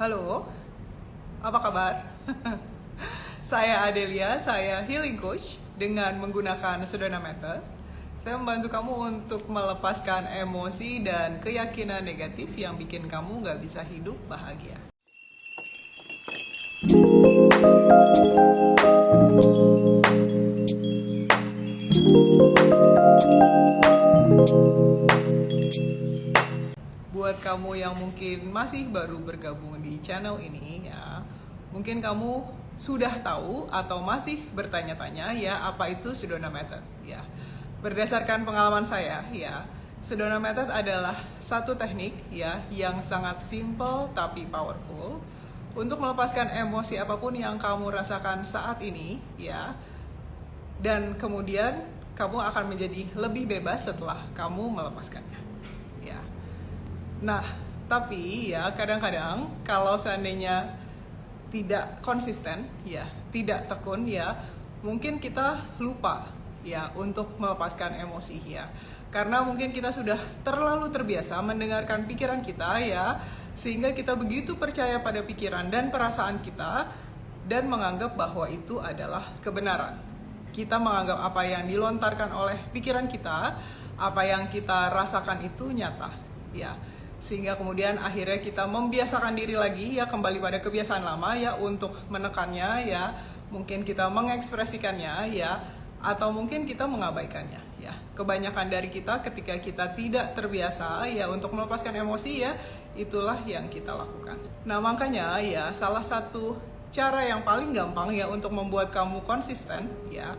Halo, apa kabar? Saya Adelia, saya healing coach dengan menggunakan Sedona Method. Saya membantu kamu untuk melepaskan emosi dan keyakinan negatif yang bikin kamu nggak bisa hidup bahagia. Buat kamu yang mungkin masih baru bergabung di channel ini ya, mungkin kamu sudah tahu atau masih bertanya-tanya ya apa itu Sedona Method ya. Berdasarkan pengalaman saya ya, Sedona Method adalah satu teknik ya yang sangat simple tapi powerful untuk melepaskan emosi apapun yang kamu rasakan saat ini ya. Dan kemudian kamu akan menjadi lebih bebas setelah kamu melepaskannya ya. Nah, tapi ya kadang-kadang kalau seandainya tidak konsisten ya, tidak tekun ya, mungkin kita lupa ya untuk melepaskan emosi ya. Karena mungkin kita sudah terlalu terbiasa mendengarkan pikiran kita ya, sehingga kita begitu percaya pada pikiran dan perasaan kita dan menganggap bahwa itu adalah kebenaran. Kita menganggap apa yang dilontarkan oleh pikiran kita, apa yang kita rasakan itu nyata ya. Sehingga kemudian akhirnya kita membiasakan diri lagi ya, kembali pada kebiasaan lama ya untuk menekannya ya, mungkin kita mengekspresikannya ya, atau mungkin kita mengabaikannya ya. Kebanyakan dari kita ketika kita tidak terbiasa ya untuk melepaskan emosi ya, itulah yang kita lakukan. Nah makanya ya salah satu cara yang paling gampang ya untuk membuat kamu konsisten ya,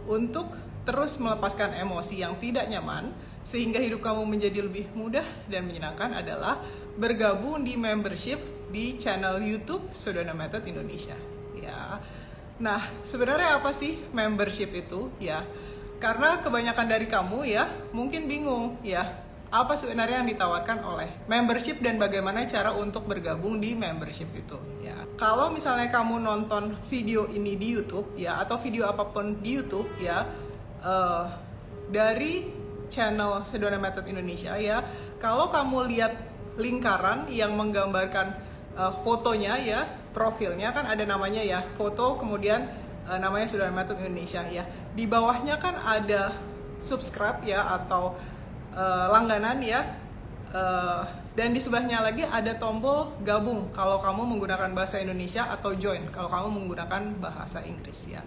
untuk terus melepaskan emosi yang tidak nyaman sehingga hidup kamu menjadi lebih mudah dan menyenangkan adalah bergabung di membership di channel YouTube Sedona Method Indonesia ya. Nah, sebenarnya apa sih membership itu ya? Karena kebanyakan dari kamu ya mungkin bingung ya, apa sebenarnya yang ditawarkan oleh membership dan bagaimana cara untuk bergabung di membership itu ya. Kalau misalnya kamu nonton video ini di YouTube ya, atau video apapun di YouTube ya, dari channel Sedona Method Indonesia ya, kalau kamu lihat lingkaran yang menggambarkan fotonya ya, profilnya kan ada namanya ya, foto kemudian namanya Sedona Method Indonesia ya. Di bawahnya kan ada subscribe ya atau langganan ya, dan di sebelahnya lagi ada tombol gabung kalau kamu menggunakan bahasa Indonesia atau join kalau kamu menggunakan bahasa Inggris ya.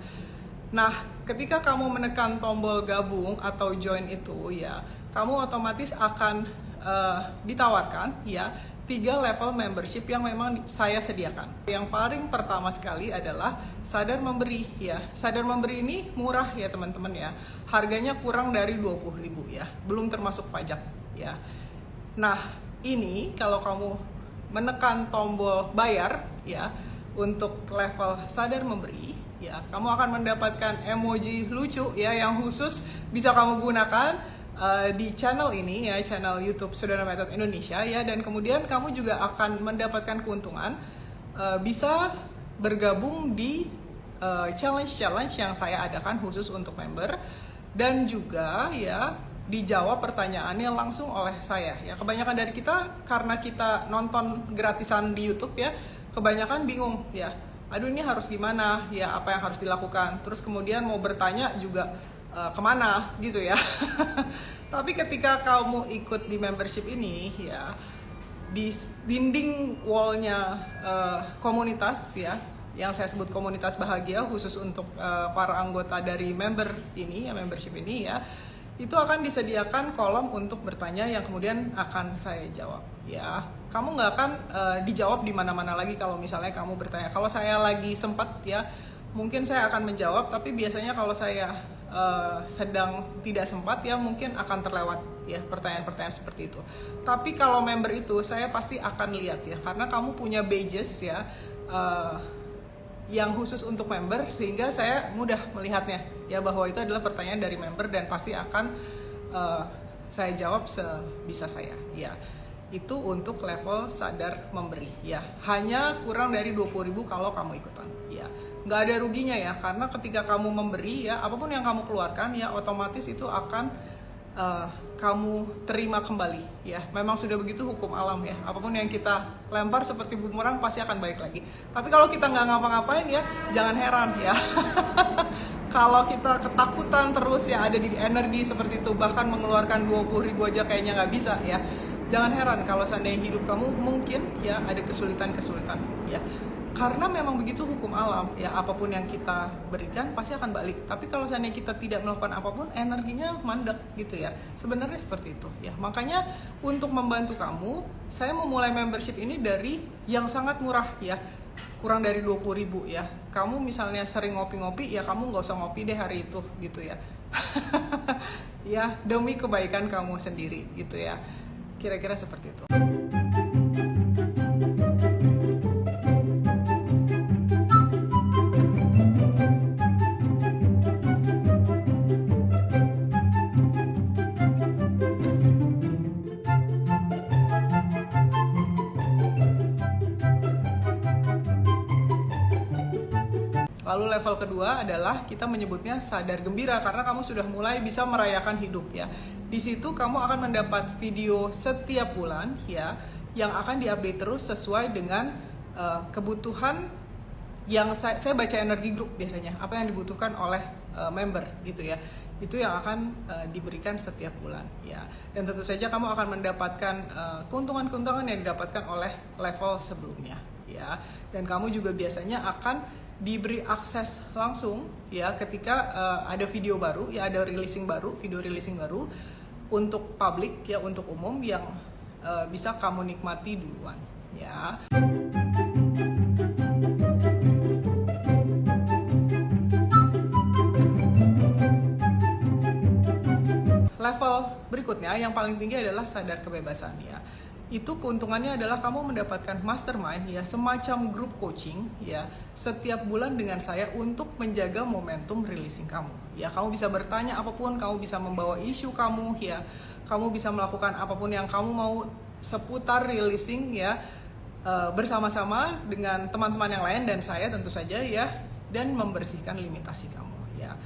Nah, ketika kamu menekan tombol gabung atau join itu ya, kamu otomatis akan ditawarkan ya 3 level membership yang memang saya sediakan. Yang paling pertama sekali adalah Sadar Memberi ya. Sadar Memberi ini murah ya teman-teman ya. Harganya kurang dari 20.000 ya, belum termasuk pajak ya. Nah, ini kalau kamu menekan tombol bayar ya untuk level Sadar Memberi ya, kamu akan mendapatkan emoji lucu ya yang khusus bisa kamu gunakan di channel ini ya, channel YouTube Sedona Method Indonesia ya. Dan kemudian kamu juga akan mendapatkan keuntungan bisa bergabung di challenge-challenge yang saya adakan khusus untuk member, dan juga ya dijawab pertanyaannya langsung oleh saya ya. Kebanyakan dari kita karena kita nonton gratisan di YouTube ya, kebanyakan bingung ya, aduh ini harus gimana ya, apa yang harus dilakukan, terus kemudian mau bertanya juga kemana gitu ya. Tapi ketika kamu ikut di membership ini ya, di dinding wallnya komunitas ya, yang saya sebut komunitas bahagia khusus untuk para anggota dari member ini ya, membership ini ya, itu akan disediakan kolom untuk bertanya yang kemudian akan saya jawab ya. Kamu nggak akan dijawab di mana-mana lagi kalau misalnya kamu bertanya. Kalau saya lagi sempat ya, mungkin saya akan menjawab, tapi biasanya kalau saya sedang tidak sempat ya mungkin akan terlewat ya pertanyaan-pertanyaan seperti itu. Tapi kalau member itu saya pasti akan lihat ya, karena kamu punya badges ya yang khusus untuk member, sehingga saya mudah melihatnya ya bahwa itu adalah pertanyaan dari member dan pasti akan saya jawab sebisa saya ya. Itu untuk level Sadar Memberi ya, hanya kurang dari 20.000 kalau kamu ikutan ya. Nggak ada ruginya ya, karena ketika kamu memberi ya, apapun yang kamu keluarkan ya otomatis itu akan kamu terima kembali ya. Memang sudah begitu hukum alam ya, apapun yang kita lempar seperti bumerang pasti akan balik lagi. Tapi kalau kita nggak ngapa-ngapain ya, jangan heran ya. Kalau kita ketakutan terus ya, ada di energi seperti itu, bahkan mengeluarkan 20.000 aja kayaknya nggak bisa ya, jangan heran kalau seandainya hidup kamu mungkin ya ada kesulitan-kesulitan ya. Karena memang begitu hukum alam ya, apapun yang kita berikan pasti akan balik. Tapi kalau seandainya kita tidak melakukan apapun, energinya mandek gitu ya. Sebenarnya seperti itu ya. Makanya untuk membantu kamu, saya memulai membership ini dari yang sangat murah ya, kurang dari 20.000 ya. Kamu misalnya sering ngopi-ngopi ya, kamu nggak usah ngopi deh hari itu gitu ya. Ya demi kebaikan kamu sendiri gitu ya. Kira-kira seperti itu. Lalu level kedua adalah kita menyebutnya sadar gembira, karena kamu sudah mulai bisa merayakan hidup ya. Di situ kamu akan mendapat video setiap bulan ya, yang akan diupdate terus sesuai dengan kebutuhan yang saya baca energi grup biasanya, apa yang dibutuhkan oleh member gitu ya. Itu yang akan diberikan setiap bulan ya. Dan tentu saja kamu akan mendapatkan keuntungan-keuntungan yang didapatkan oleh level sebelumnya ya. Dan kamu juga biasanya akan diberi akses langsung ya ketika ada video baru ya, ada releasing baru, video releasing baru untuk publik ya, untuk umum yang bisa kamu nikmati duluan ya. Level berikutnya yang paling tinggi adalah sadar kebebasan ya. Itu keuntungannya adalah kamu mendapatkan mastermind ya, semacam grup coaching ya, setiap bulan dengan saya untuk menjaga momentum releasing kamu ya. Kamu bisa bertanya apapun, kamu bisa membawa isu kamu ya, kamu bisa melakukan apapun yang kamu mau seputar releasing ya, bersama-sama dengan teman-teman yang lain dan saya tentu saja ya, dan membersihkan limitasi kamu ya.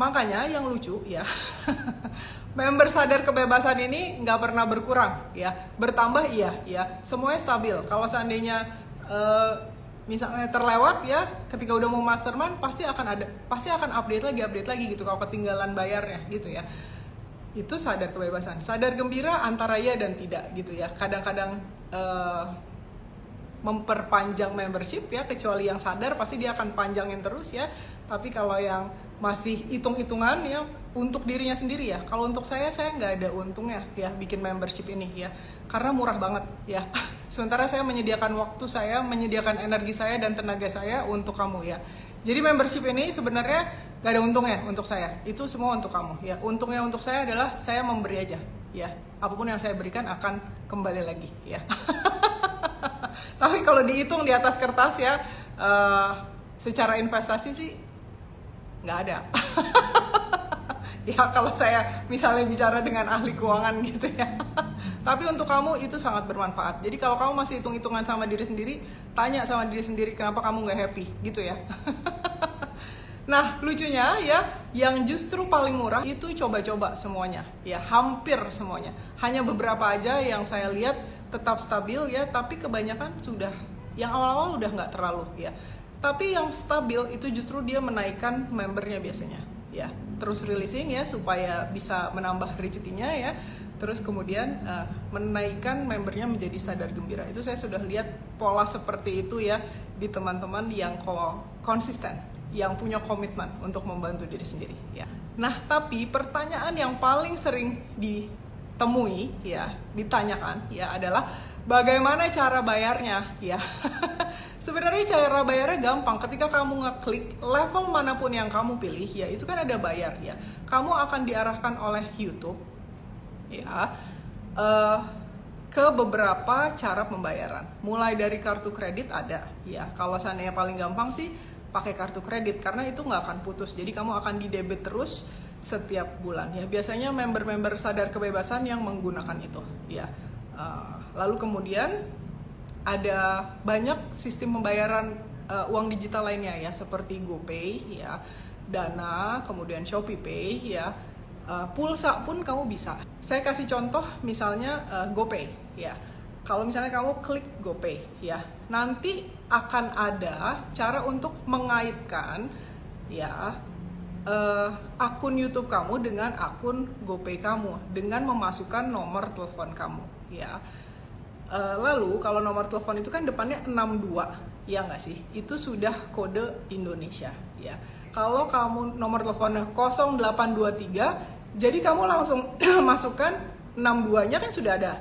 Makanya yang lucu ya, member sadar kebebasan ini nggak pernah berkurang ya, bertambah iya ya, semuanya stabil. Kalau seandainya misalnya terlewat ya, ketika udah mau mastermind pasti akan update lagi gitu kalau ketinggalan bayarnya gitu ya. Itu sadar kebebasan. Sadar gembira antara ya dan tidak gitu ya. Kadang-kadang memperpanjang membership ya, kecuali yang sadar pasti dia akan panjangin terus ya. Tapi kalau yang masih hitung-hitungan ya, untuk dirinya sendiri ya, kalau untuk saya nggak ada untungnya ya bikin membership ini ya, karena murah banget ya. Sementara saya menyediakan waktu saya, menyediakan energi saya dan tenaga saya untuk kamu ya. Jadi membership ini sebenarnya nggak ada untungnya untuk saya, itu semua untuk kamu ya. Untungnya untuk saya adalah saya memberi aja ya, apapun yang saya berikan akan kembali lagi ya. Tapi kalau dihitung di atas kertas ya, secara investasi sih nggak ada. Ya kalau saya misalnya bicara dengan ahli keuangan gitu ya. Tapi untuk kamu itu sangat bermanfaat. Jadi kalau kamu masih hitung-hitungan sama diri sendiri, tanya sama diri sendiri kenapa kamu nggak happy gitu ya. Nah lucunya ya, yang justru paling murah itu coba-coba semuanya ya, hampir semuanya. Hanya beberapa aja yang saya lihat tetap stabil ya, tapi kebanyakan sudah, yang awal-awal udah nggak terlalu ya. Tapi yang stabil itu justru dia menaikkan membernya biasanya ya, terus releasing ya supaya bisa menambah rezekinya ya, terus kemudian menaikkan membernya menjadi sadar gembira. Itu saya sudah lihat pola seperti itu ya di teman-teman yang konsisten, yang punya komitmen untuk membantu diri sendiri ya. Nah tapi pertanyaan yang paling sering ditemui ya, ditanyakan ya adalah bagaimana cara bayarnya ya. Sebenarnya cara bayarnya gampang. Ketika kamu ngeklik level manapun yang kamu pilih ya, itu kan ada bayar ya. Kamu akan diarahkan oleh YouTube ya ke beberapa cara pembayaran. Mulai dari kartu kredit ada ya. Kalau seandainya paling gampang sih pakai kartu kredit, karena itu nggak akan putus. Jadi kamu akan didebit terus setiap bulan ya. Biasanya member-member sadar kebebasan yang menggunakan itu ya. Lalu kemudian ada banyak sistem pembayaran uang digital lainnya ya, seperti GoPay ya, Dana, kemudian ShopeePay ya, pulsa pun kamu bisa. Saya kasih contoh misalnya GoPay ya. Kalau misalnya kamu klik GoPay ya, nanti akan ada cara untuk mengaitkan ya akun YouTube kamu dengan akun GoPay kamu dengan memasukkan nomor telepon kamu ya. Lalu kalau nomor telepon itu kan depannya 62 ya nggak sih? Itu sudah kode Indonesia ya. Kalau kamu nomor teleponnya 0823, jadi kamu langsung masukkan 62-nya kan sudah ada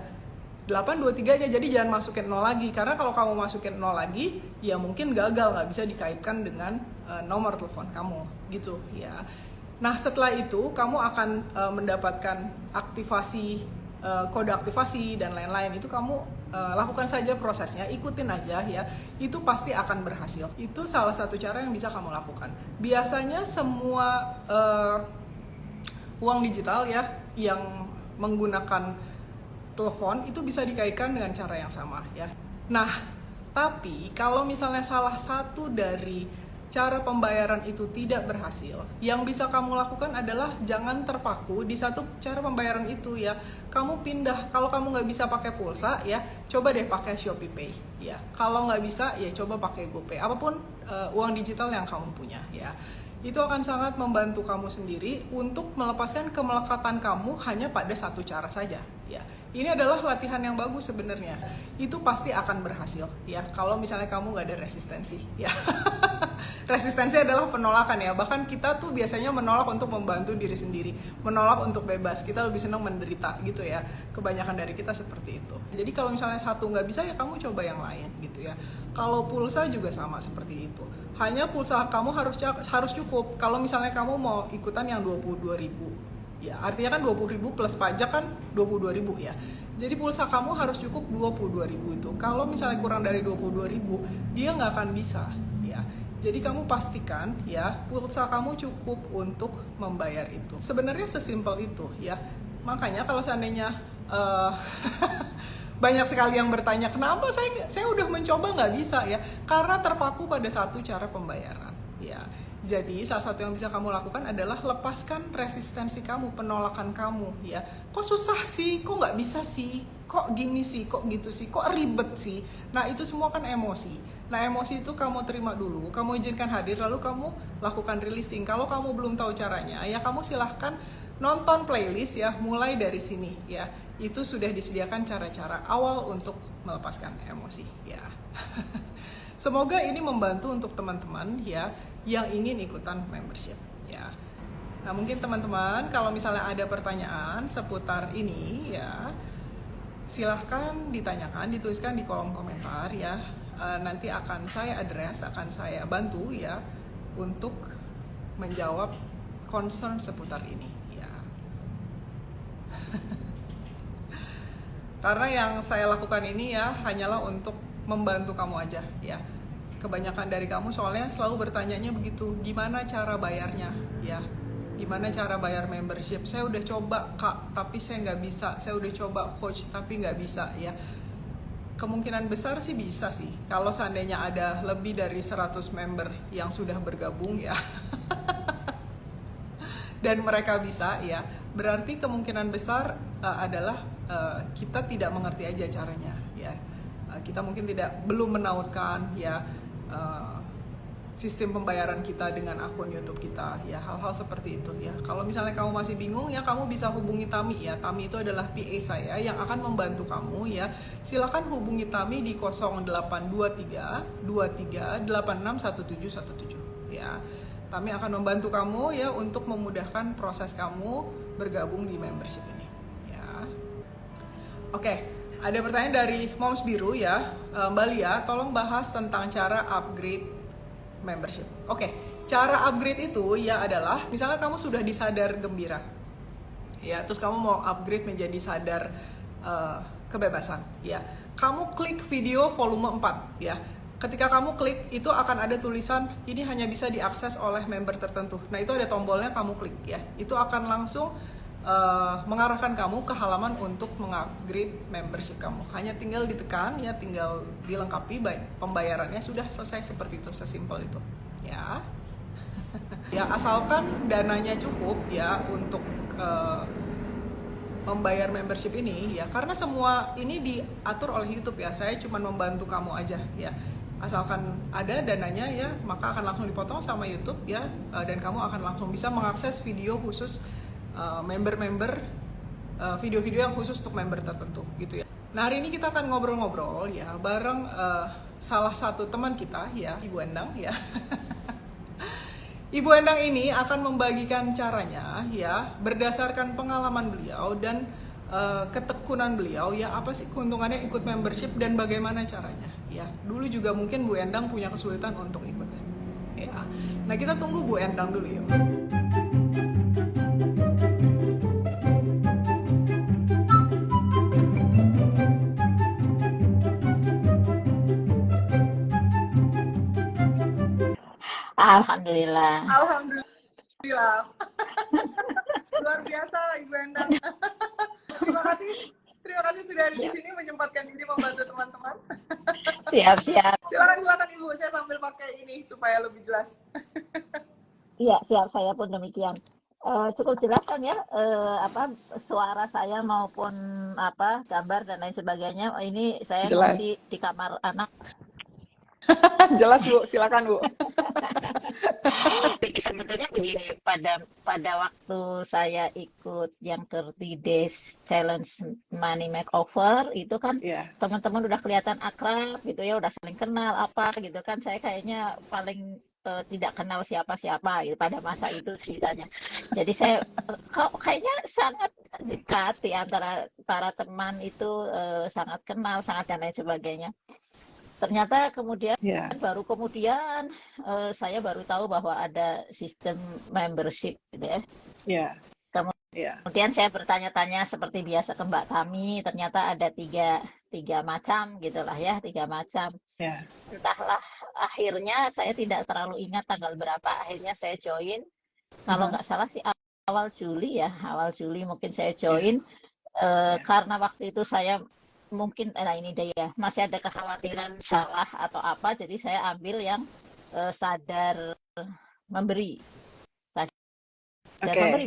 823 aja, jadi jangan masukin 0 lagi, karena kalau kamu masukin 0 lagi ya mungkin gagal, nggak bisa dikaitkan dengan nomor telepon kamu gitu ya. Nah setelah itu kamu akan mendapatkan aktivasi, kode aktivasi dan lain-lain. Itu kamu lakukan saja prosesnya, ikutin aja ya, itu pasti akan berhasil. Itu salah satu cara yang bisa kamu lakukan. Biasanya semua uang digital ya yang menggunakan telepon itu bisa dikaitkan dengan cara yang sama ya. Nah, tapi kalau misalnya salah satu dari cara pembayaran itu tidak berhasil, yang bisa kamu lakukan adalah jangan terpaku di satu cara pembayaran itu ya. Kamu pindah, kalau kamu nggak bisa pakai pulsa ya, coba deh pakai ShopeePay ya. Kalau nggak bisa ya coba pakai GoPay, apapun uang digital yang kamu punya ya. Itu akan sangat membantu kamu sendiri untuk melepaskan kemelekatan kamu hanya pada satu cara saja ya. Ini adalah latihan yang bagus sebenarnya. Itu pasti akan berhasil ya. Kalau misalnya kamu nggak ada resistensi ya. Resistensi adalah penolakan ya. Bahkan kita tuh biasanya menolak untuk membantu diri sendiri, menolak untuk bebas. Kita lebih senang menderita gitu ya. Kebanyakan dari kita seperti itu. Jadi kalau misalnya satu nggak bisa ya kamu coba yang lain gitu ya. Kalau pulsa juga sama seperti itu. Hanya pulsa kamu harus cukup. Kalau misalnya kamu mau ikutan yang 22.000 ya, artinya kan 20.000 plus pajak kan 22.000 ya. Jadi pulsa kamu harus cukup 22.000 itu. Kalau misalnya kurang dari 22.000, dia nggak akan bisa ya. Jadi kamu pastikan ya pulsa kamu cukup untuk membayar itu. Sebenarnya sesimpel itu ya. Makanya kalau seandainya banyak sekali yang bertanya kenapa saya udah mencoba nggak bisa ya, karena terpaku pada satu cara pembayaran ya. Jadi salah satu yang bisa kamu lakukan adalah lepaskan resistensi kamu, penolakan kamu ya. Kok susah sih, kok nggak bisa sih, kok gini sih, kok gitu sih, kok ribet sih. Nah itu semua kan emosi. Nah emosi itu kamu terima dulu, kamu izinkan hadir, lalu kamu lakukan releasing. Kalau kamu belum tahu caranya ya kamu silahkan nonton playlist ya, mulai dari sini ya. Itu sudah disediakan cara-cara awal untuk melepaskan emosi ya. Semoga ini membantu untuk teman-teman ya yang ingin ikutan membership ya. Nah mungkin teman-teman kalau misalnya ada pertanyaan seputar ini ya, silahkan ditanyakan, dituliskan di kolom komentar ya. Nanti akan saya address, akan saya bantu ya untuk menjawab concern seputar ini ya. Karena yang saya lakukan ini ya hanyalah untuk membantu kamu aja ya. Kebanyakan dari kamu soalnya selalu bertanyanya begitu, gimana cara bayarnya ya, gimana cara bayar membership. Saya udah coba kak, tapi saya nggak bisa. Saya udah coba coach, tapi nggak bisa ya. Kemungkinan besar sih bisa sih, kalau seandainya ada lebih dari 100 member yang sudah bergabung ya dan mereka bisa ya, berarti kemungkinan besar adalah kita tidak mengerti aja caranya ya. Kita mungkin belum menautkan ya sistem pembayaran kita dengan akun YouTube kita ya, hal-hal seperti itu ya. Kalau misalnya kamu masih bingung ya, kamu bisa hubungi Tami ya. Tami itu adalah PA saya yang akan membantu kamu ya. Silakan hubungi Tami di 0823 23 86 1717 ya. Tami akan membantu kamu ya untuk memudahkan proses kamu bergabung di membership ini ya. Oke. Ada pertanyaan dari Moms Biru ya, Mbak Lia, tolong bahas tentang cara upgrade membership. Oke, cara upgrade itu ya adalah, misalnya kamu sudah di Sadar Gembira, ya, terus kamu mau upgrade menjadi Sadar Kebebasan, ya. Kamu klik video volume 4, ya. Ketika kamu klik, itu akan ada tulisan, ini hanya bisa diakses oleh member tertentu. Nah, itu ada tombolnya, kamu klik, ya. Itu akan langsung mengarahkan kamu ke halaman untuk mengupgrade membership kamu. Hanya tinggal ditekan ya, tinggal dilengkapi pembayarannya, sudah selesai, seperti itu, sesimpel itu. Ya. Ya asalkan dananya cukup ya untuk membayar membership ini ya, karena semua ini diatur oleh YouTube ya. Saya cuma membantu kamu aja ya. Asalkan ada dananya ya, maka akan langsung dipotong sama YouTube ya, dan kamu akan langsung bisa mengakses video khusus member-member, video-video yang khusus untuk member tertentu gitu ya. Nah, hari ini kita akan ngobrol-ngobrol ya bareng salah satu teman kita ya, Ibu Endang ya. Ibu Endang ini akan membagikan caranya ya berdasarkan pengalaman beliau dan ketekunan beliau ya, apa sih keuntungannya ikut membership dan bagaimana caranya ya. Dulu juga mungkin Bu Endang punya kesulitan untuk ikut ya. Nah, kita tunggu Bu Endang dulu yuk. Alhamdulillah. Alhamdulillah. Luar biasa Ibu Endang. Terima kasih sudah ada di sini, menyempatkan diri membantu teman-teman. Siap. Silakan Ibu, saya sambil pakai ini supaya lebih jelas. Iya, siap, saya pun demikian. Cukup jelas kan ya, suara saya maupun gambar dan lain sebagainya. Ini saya Jelas. masih di kamar anak. Jelas Bu, silakan Bu. Sebetulnya begini, pada waktu saya ikut yang 30 Days Challenge Money Makeover itu kan teman-teman udah kelihatan akrab gitu ya, udah saling kenal apa gitu kan. Saya kayaknya paling tidak kenal siapa-siapa gitu pada masa itu ceritanya. Jadi saya kayaknya sangat dekat di antara para teman itu, sangat kenal, sangat dan lain sebagainya. Ternyata kemudian baru kemudian saya baru tahu bahwa ada sistem membership gitu ya. Kemudian saya bertanya-tanya seperti biasa ke Mbak Tami, ternyata ada tiga macam gitulah ya, 3 macam. Entahlah, akhirnya saya tidak terlalu ingat tanggal berapa akhirnya saya join. Kalau nggak salah sih awal Juli mungkin saya join. Karena waktu itu saya mungkin ini deh ya, masih ada kekhawatiran salah atau apa, jadi saya ambil yang sadar memberi. Oke,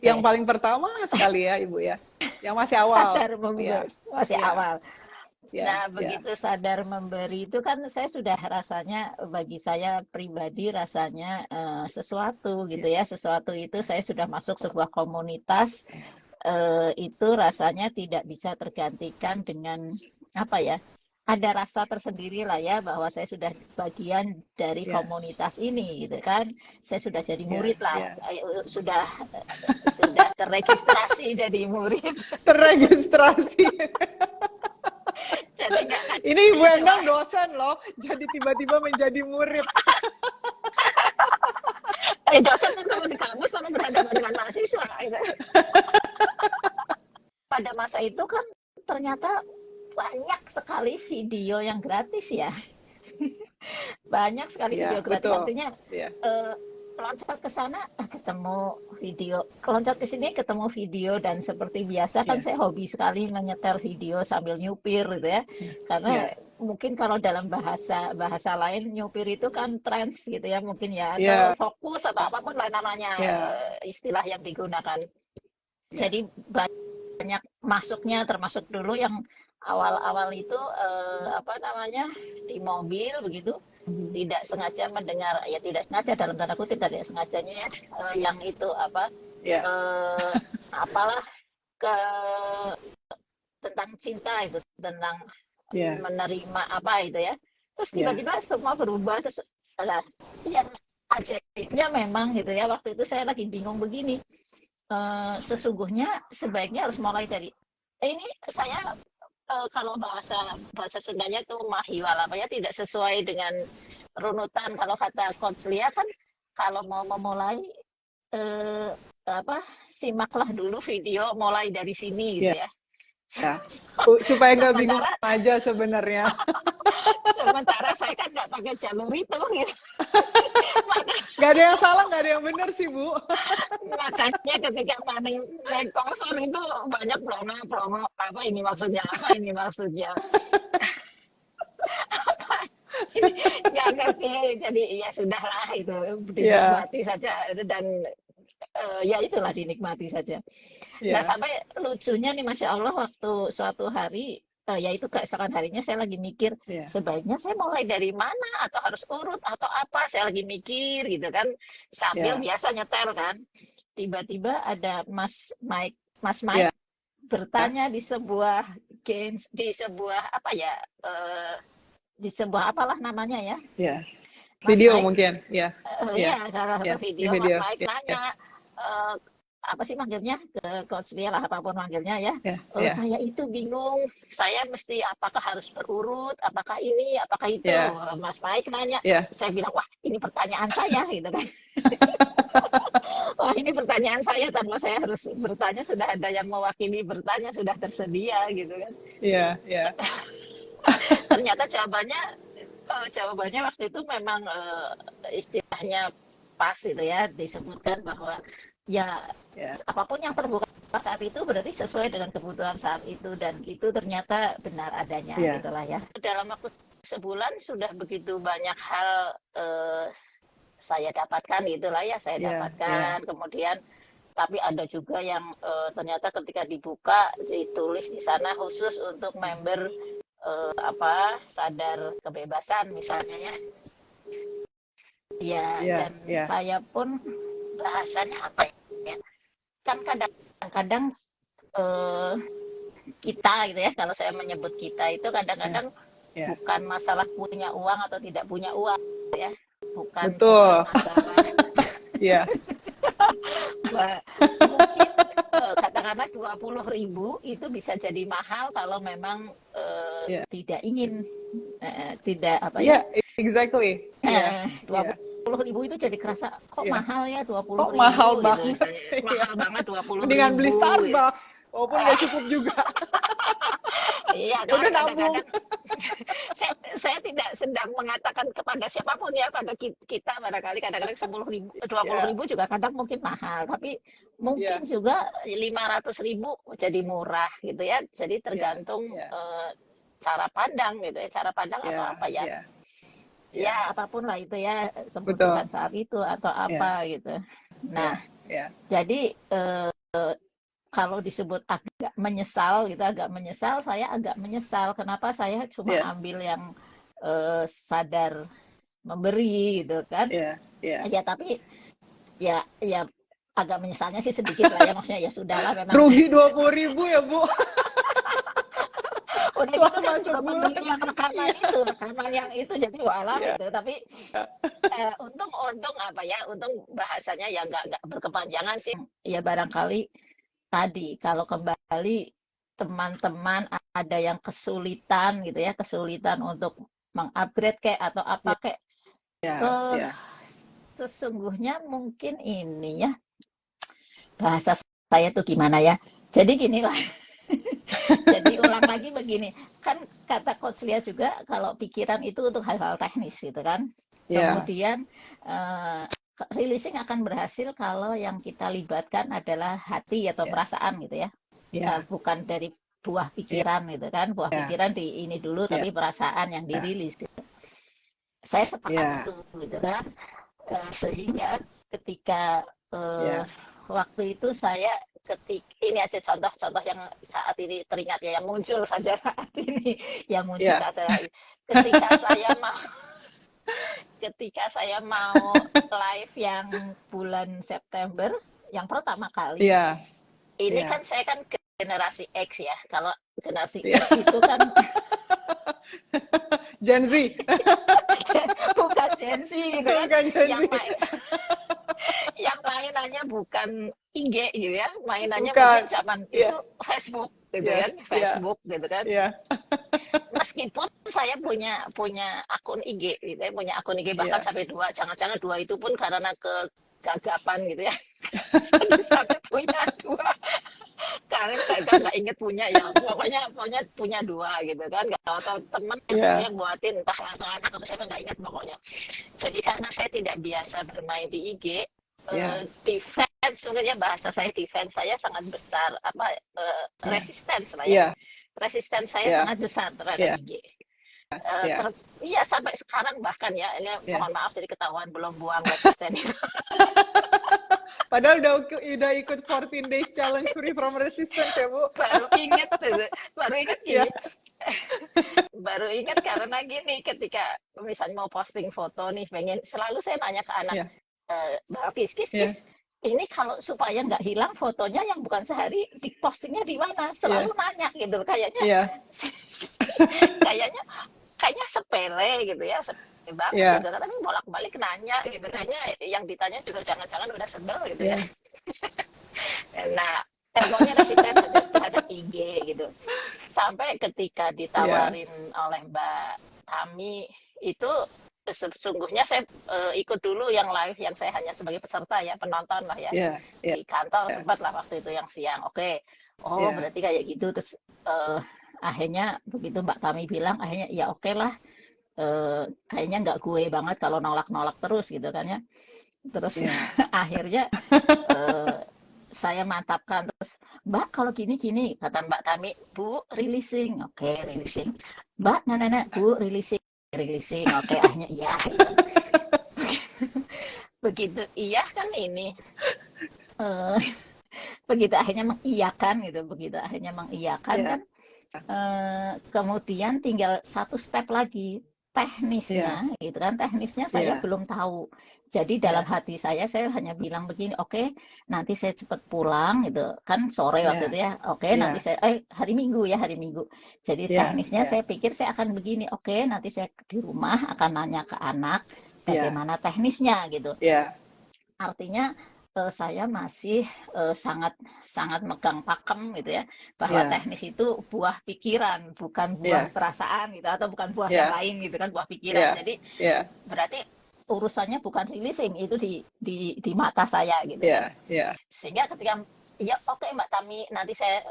yang paling pertama sekali ya Ibu ya, yang masih awal. Sadar memberi, awal. Nah, begitu sadar memberi itu kan saya sudah rasanya, bagi saya pribadi rasanya sesuatu gitu ya, sesuatu itu saya sudah masuk sebuah komunitas. Itu rasanya tidak bisa tergantikan dengan ada rasa tersendiri lah ya, bahwa saya sudah bagian dari komunitas ini gitu kan. Saya sudah jadi murid lah, sudah terregistrasi jadi murid. Terregistrasi. Ini Ibu Endang dosen loh, jadi tiba-tiba menjadi murid. Dosen itu di kampus kalau berhadapan dengan mahasiswa gitu. Pada masa itu kan ternyata banyak sekali video yang gratis ya. Banyak sekali video gratis, betul. Artinya loncat ke sana ketemu video, loncat ke sini ketemu video, dan seperti biasa kan saya hobi sekali menyetel video sambil nyupir gitu ya. Karena mungkin kalau dalam bahasa lain nyupir itu kan trans gitu ya, mungkin ya, atau fokus atau apapun lah namanya istilah yang digunakan. Jadi banyak masuknya, termasuk dulu yang awal-awal itu di mobil begitu, tidak sengaja mendengar, ya tidak sengaja dalam tanda kutip, tidak sengajanya yang itu tentang cinta itu, tentang menerima itu ya. Terus tiba-tiba semua berubah. Terus yang ajaibnya memang gitu ya, waktu itu saya lagi bingung begini, sesungguhnya sebaiknya harus mulai dari ini. Saya kalau bahasa Sundanya itu mahiwal, tidak sesuai dengan runutan. Kalau kata Coach Lia kan, kalau mau memulai simaklah dulu video mulai dari sini gitu ya. Supaya nggak bingung aja sebenarnya. sementara saya kan nggak pakai jalur itu gitu. Nggak ada yang salah, nggak ada yang benar sih, Bu. Makanya ketika money makeover itu banyak promo, apa ini maksudnya, nggak ngerti. Jadi ya sudahlah, itu Iya, dinikmati saja, dan ya itulah, dinikmati saja. Nah, iya, sampai lucunya nih, Masya Allah, waktu suatu hari, ya itu keesokan harinya saya lagi mikir, iya, sebaiknya saya mulai dari mana, atau harus urut, atau apa, saya lagi mikir gitu kan, sambil iya, biasa nyetel kan. Tiba-tiba ada Mas iya, Mike bertanya di sebuah games, di sebuah apa ya, di sebuah apalah namanya ya, iya. Mas Video Mike, mungkin, iya, iya, ya salah iya, satu di video Mas video, Mike iya, nanya, eh, apa sih manggilnya, ke coach dia lah, apapun manggilnya ya. iya, iya, Saya itu bingung, saya mesti apakah harus berurut, apakah ini, apakah itu. iya, Mas Mike nanya, iya, saya bilang, wah ini pertanyaan saya gitu kan. Wah ini pertanyaan saya, tanpa saya harus bertanya sudah ada yang mewakili bertanya, sudah tersedia gitu kan. iya, iya, Ternyata jawabannya waktu itu memang, istilahnya pas itu ya, disebutkan bahwa ya iya, apapun yang terbuka saat itu berarti sesuai dengan kebutuhan saat itu, dan itu ternyata benar adanya iya, gitulah ya. Dalam waktu sebulan sudah begitu banyak hal, saya dapatkan gitulah ya, saya iya, iya, dapatkan. Kemudian tapi ada juga yang, ternyata ketika dibuka ditulis di sana khusus untuk member, apa, sadar kebebasan misalnya ya. Ya, iya, dan iya, saya pun bahasanya apa ya? Kan kadang-kadang, eh, kita gitu ya, kalau saya menyebut kita itu iya, kadang-kadang iya. bukan masalah punya uang atau tidak punya uang ya, bukan Betul, masalah iya, mungkin, katakanlah 20.000 itu bisa jadi mahal kalau memang, iya, tidak ingin, tidak apa iya, ya, exactly, iya, dua iya, puluh ribu itu jadi kerasa kok iya. mahal ya, dua puluh Kok mahal ribu gitu, banget, iya. mahal banget dua puluh Mendingan beli ribu gitu. Starbucks, walaupun nggak cukup juga. Iya Ya kan, udah nabung. kadang-kadang saya tidak sedang mengatakan kepada siapapun ya, pada kita barangkali kadang-kadang 10.000, dua puluh Iya, ribu juga kadang mungkin mahal, tapi iya, mungkin juga 500.000 jadi murah gitu ya. Jadi iya, tergantung, iya, cara pandang gitu ya, cara pandang atau iya, apa ya. iya, iya, Ya apapun lah itu ya, betul, kebutuhan saat itu atau iya, apa gitu. iya, Nah, iya, jadi, kalau disebut agak menyesal gitu, saya agak menyesal kenapa saya cuma iya, ambil yang, sadar memberi gitu kan. iya, iya. Ya tapi ya agak menyesalnya sih sedikit lah ya, maksudnya ya sudahlah memang. Rugi 20.000 ya, Bu, Udah gitu selama kan sebulan. membeli yang Iya, rekaman yang itu, jadi walah iya, itu. Tapi, untung apa ya, untung bahasanya ya nggak berkepanjangan sih. Ya barangkali tadi kalau kembali teman-teman ada yang kesulitan gitu ya, kesulitan untuk mengupgrade kayak atau apa iya, kayak, iya, eh iya, sesungguhnya mungkin ini ya, bahasa saya tuh gimana ya. Jadi gini lah, jadi ulang lagi begini, kan kata Coach Lia juga kalau pikiran itu untuk hal-hal teknis gitu kan. iya, Kemudian, eh, releasing akan berhasil kalau yang kita libatkan adalah hati atau iya, perasaan gitu ya. iya, Bukan dari buah iya, pikiran gitu kan, buah iya, pikiran di ini dulu, iya, tapi perasaan yang iya, dirilis gitu. Saya sepakat iya, itu gitu kan. Sehingga ketika, iya, waktu itu saya, ini aja contoh-contoh yang saat ini teringat ya, yang muncul saja saat ini, yang muncul iya, saat ini. Ketika saya mau ketika saya mau live yang bulan September, yang pertama kali, iya, ini iya, kan saya kan generasi X ya. Kalau generasi iya. X itu kan Gen Z, bukan Gen Z gitu kan, bukan Gen Z, yang main yang mainannya bukan IG gitu ya, mainannya bukan. mungkin zaman Iya, itu Facebook gitu yes, kan, iya, Facebook gitu kan. iya, Meskipun saya punya punya akun IG gitu ya, punya akun IG bahkan iya, sampai dua, jangan-jangan dua itu pun karena kegagapan gitu ya. Jadi sampai punya dua, sekarang saya nggak inget punya ya. Pokoknya punya dua gitu kan. Atau temen yang buatin entah anak-anak atau siapa nggak inget pokoknya. Jadi karena saya tidak biasa bermain di IG, defense sebenarnya bahasa saya defense saya sangat besar resistance lah ya. Resistance saya sangat besar terhadap IG. Iya sampai sekarang bahkan ya ini mohon maaf jadi ketahuan belum buang resisten itu. Padahal udah ikut 14 days challenge free from resistance ya Bu. Baru inget gini. Baru ingat karena gini ketika misalnya mau posting foto nih pengen selalu saya nanya ke anak Mbak Kis, ini kalau supaya nggak hilang fotonya yang bukan sehari di postingnya di mana selalu nanya gitu kayaknya kayaknya sepele gitu ya sepele banget gitu. Tapi bolak-balik nanya gitu kayaknya yang ditanya juga jangan-jangan udah sebel gitu ya. Nah pokoknya resisten terhadap IG gitu sampai ketika ditawarin oleh Mbak Tami itu sesungguhnya saya ikut dulu yang live yang saya hanya sebagai peserta ya penonton lah ya di kantor sempat lah waktu itu yang siang berarti kayak gitu terus akhirnya begitu Mbak Tami bilang akhirnya ya oke lah kayaknya nggak gue banget kalau nolak-nolak terus gitu kan ya terus akhirnya saya mantapkan terus Mbak kalau gini kata Mbak Tami Bu releasing releasing Mbak nenek Bu releasing akhirnya iya begitu iya kan ini begitu akhirnya mengiyakan kan kemudian tinggal satu step lagi teknisnya gitu kan teknisnya saya belum tahu jadi dalam hati saya hanya bilang begini oke, nanti saya cepat pulang gitu kan sore waktu itu ya nanti saya hari Minggu jadi teknisnya saya pikir saya akan begini nanti saya di rumah akan nanya ke anak bagaimana teknisnya gitu artinya saya masih sangat megang pakem gitu ya bahwa teknis itu buah pikiran bukan buah perasaan gitu atau bukan buah yang lain gitu kan buah pikiran jadi berarti urusannya bukan releasing itu di mata saya gitu sehingga ketika Mbak Tami nanti saya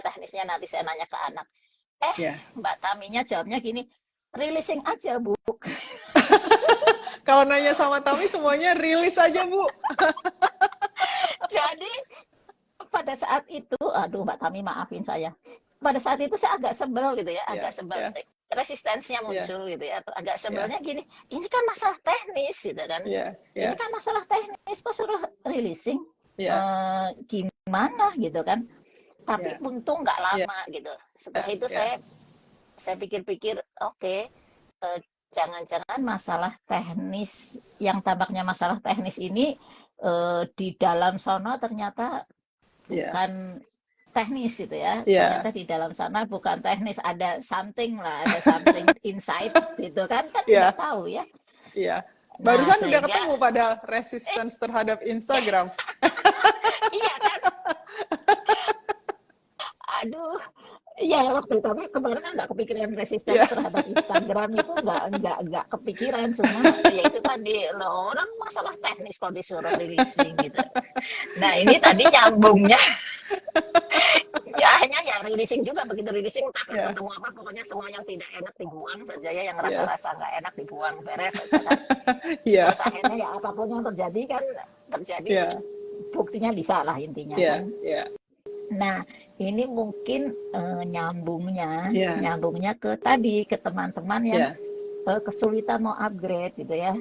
teknisnya nanti saya nanya ke anak Mbak Taminya jawabnya gini releasing aja Bu. Kalau nanya sama Tami semuanya rilis aja Bu. Jadi pada saat itu, aduh Mbak Tami maafin saya. Pada saat itu saya agak sebel gitu ya, agak sebel. Resistensinya muncul gitu ya, agak sebelnya gini. Ini kan masalah teknis gitu kan. Ini kan masalah teknis, kok suruh releasing? Gimana gitu kan? Tapi untung nggak lama gitu. Setelah itu saya pikir-pikir, jangan-jangan masalah teknis yang tampaknya masalah teknis ini di dalam sana ternyata bukan teknis gitu ya ternyata di dalam sana bukan teknis ada something inside gitu kan tidak tahu ya barusan udah ketemu pada resistance terhadap Instagram. Iya kan aduh iya waktu itu kemarin kan nggak kepikiran resisten terhadap Instagram itu nggak kepikiran semua ya itu tadi orang masalah teknis kalau disuruh releasing gitu. Nah ini tadi nyambungnya hanya releasing juga begitu releasing entah ketemu apa pokoknya semua yang tidak enak dibuang saja ya yang rasa nggak enak dibuang beres saja kan. Terus akhirnya apapun yang terjadi buktinya bisa lah intinya kan. Nah ini mungkin nyambungnya ke teman-teman yang kesulitan mau upgrade gitu ya.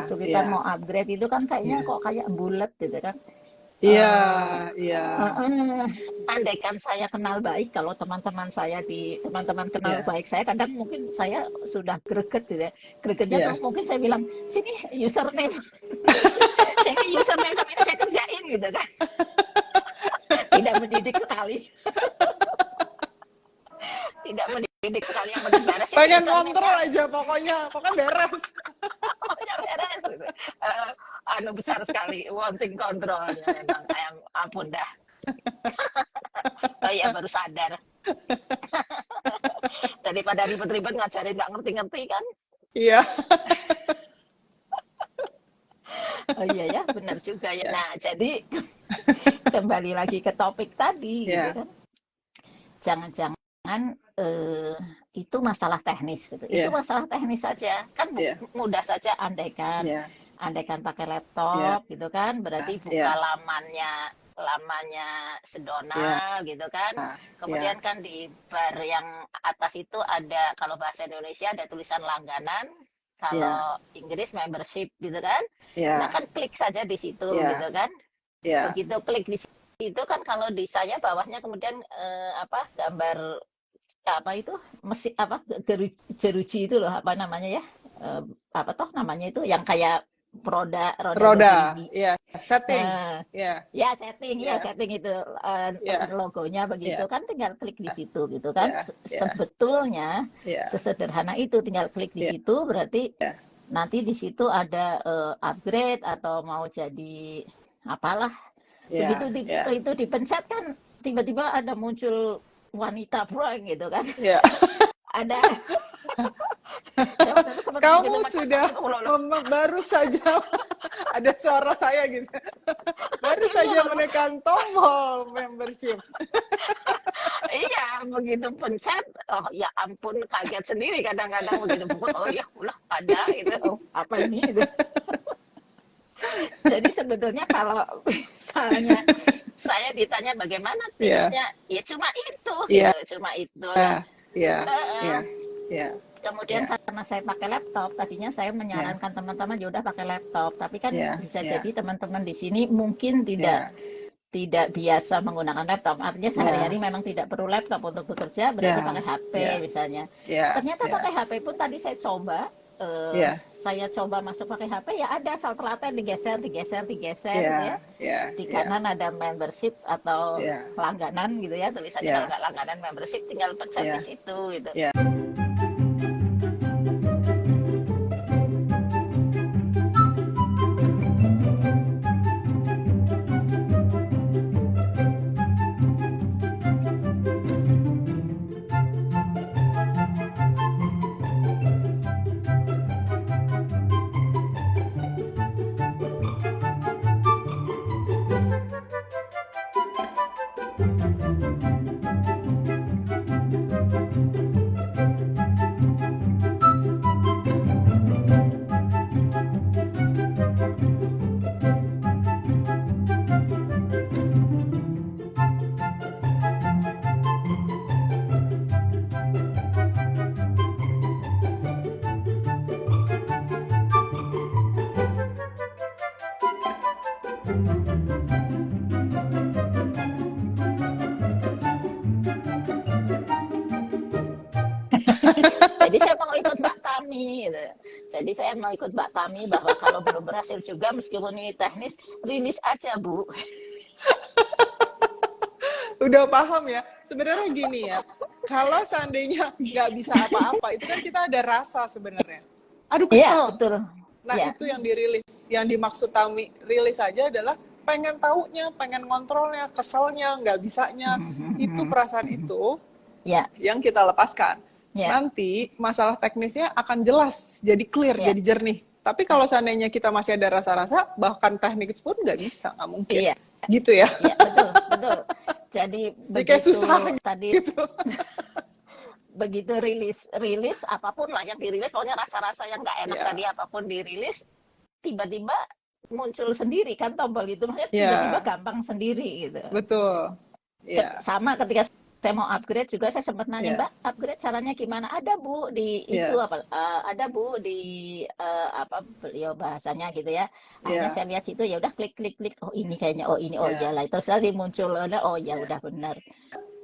Kesulitan mau upgrade itu kan kayaknya kok kayak bulat gitu kan. Andaikan saya kenal baik, kalau teman-teman kenal baik saya, kadang mungkin saya sudah greget gitu ya. Gregetnya mungkin saya bilang, sini username. Sini username sama ini saya kerjain gitu kan. Tidak mendidik sekali. Tidak mendidik sekali yang penting beres. Pengen kontrol aja pokoknya beres. Pokoknya beres. Gitu. Besar sekali, wanting kontrolnya memang. Ampun dah. Oh iya baru sadar. Daripada ribet-ribet ngajarin nggak ngerti-ngerti kan? Iya. Oh iya ya, benar juga ya. Nah jadi kembali lagi ke topik tadi gitu Ya, kan. Jangan-jangan itu masalah teknis gitu. Itu ya, masalah teknis saja. Kan ya, mudah saja andaikan ya, pakai ya, laptop gitu kan, berarti buka ya, lamanya ya, Sedona gitu kan. ya, Kemudian kan di bar yang atas itu ada, kalau bahasa Indonesia ada tulisan langganan, ya, kalau Inggris membership gitu kan. Nah ya, kan klik saja di situ gitu ya, kan. ya, Begitu klik di situ kan, kalau di saya bawahnya kemudian gambar apa itu, mesin apa, jeruji itu loh, apa namanya ya, Eh, apa toh namanya itu yang kayak roda roda, bergerigi. ya, setting, Nah, ya, ya ya, setting itu, ya, logonya begitu ya, kan, tinggal klik di situ gitu kan. ya, ya, Sebetulnya ya, sesederhana itu, tinggal klik di ya, situ, berarti ya, nanti di situ ada upgrade atau mau jadi apalah. Begitu ya, ya, itu dipencet kan, tiba-tiba ada muncul wanita prank gitu kan. ya. Ada, saya waktu itu sempat begitu Kamu mencet sudah gitu, loh. baru saja ada suara saya gitu. Baru Iya, saja menekan tombol membership. iya, begitu pencet, oh ya ampun, kaget sendiri kadang-kadang begitu pukul, oh ya ulah ada gitu, oh, apa ini gitu. Jadi sebetulnya kalau misalnya saya ditanya bagaimana Iya, tipsnya, ya cuma itu iya, gitu, cuma itulah. iya, iya, Heeh. iya, Kemudian iya, karena saya pakai laptop, tadinya saya iya, menyarankan teman-teman ya udah pakai laptop, tapi kan iya, bisa iya, jadi teman-teman di sini mungkin tidak iya, tidak biasa menggunakan laptop. Artinya iya, sehari-hari memang tidak perlu laptop untuk bekerja, berarti iya, pakai HP iya, misalnya. iya, Ternyata iya, pakai HP pun tadi eh, iya, saya coba masuk pakai HP, ya ada salterlatnya digeser, digeser, digeser gitu ya. iya, iya, Di iya, kanan ada membership atau iya, langganan gitu ya, tulisannya kalau iya, nggak langganan membership tinggal pencet di iya, situ gitu. iya. Jadi saya mau ikut Mbak Tami gitu. Jadi saya mau ikut Mbak Tami bahwa kalau belum berhasil juga, meskipun ini teknis, rilis aja Bu. Udah paham ya. Sebenarnya gini ya, kalau seandainya nggak bisa apa-apa, itu kan kita ada rasa sebenarnya. Aduh Iya, kesel. betul. Nah Ya. itu yang dirilis, yang dimaksud Tami rilis aja adalah pengen taunya, pengen ngontrolnya, keselnya, nggak bisanya. Itu perasaan itu Ya, yang kita lepaskan. ya, Nanti masalah teknisnya akan jelas, jadi clear, ya. jadi jernih. Tapi kalau seandainya kita masih ada rasa-rasa, bahkan teknik pun nggak bisa, nggak mungkin. Iya, Gitu ya. iya, betul, betul. Jadi Jadi kayak begitu susah tadi, gitu. begitu rilis apapun lah yang dirilis, pokoknya rasa-rasa yang nggak enak Ya, tadi apapun dirilis, tiba-tiba muncul sendiri kan tombol itu, maksudnya tiba-tiba ya, gampang sendiri gitu. betul. Ya, Sama ketika saya mau upgrade juga, saya sempat nanya, ya, Mbak, upgrade caranya gimana? Ada Bu di itu ya, apa? Ada Bu di apa beliau bahasanya gitu ya. Akhirnya ya, saya lihat situ, ya udah klik klik klik. Oh ini kayaknya, oh ini, oh ya. iyalah. Terus tadi muncul, oh ya Ya. udah benar.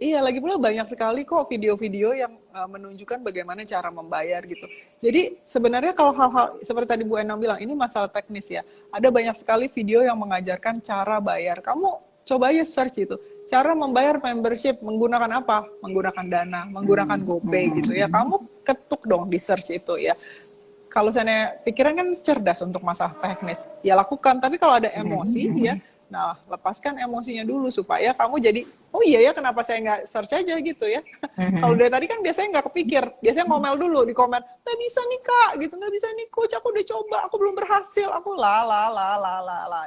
Iya, lagi pula banyak sekali kok video-video yang menunjukkan bagaimana cara membayar gitu. Jadi sebenarnya kalau hal-hal seperti tadi Bu Enang bilang, ini masalah teknis ya. Ada banyak sekali video yang mengajarkan cara bayar. Kamu coba aja search itu. Cara membayar membership menggunakan apa? Menggunakan Dana, menggunakan GoPay gitu ya. Kamu ketuk dong di search itu ya. Kalau saya pikiran kan cerdas untuk masalah teknis, ya lakukan. Tapi kalau ada emosi ya, Nah, lepaskan emosinya dulu supaya kamu jadi, oh iya ya kenapa saya nggak search aja gitu ya. Kalau dari tadi kan biasanya nggak kepikir, biasanya ngomel dulu di komen, nggak bisa nih kak, gitu, nggak bisa nih coach, aku udah coba, aku belum berhasil, aku la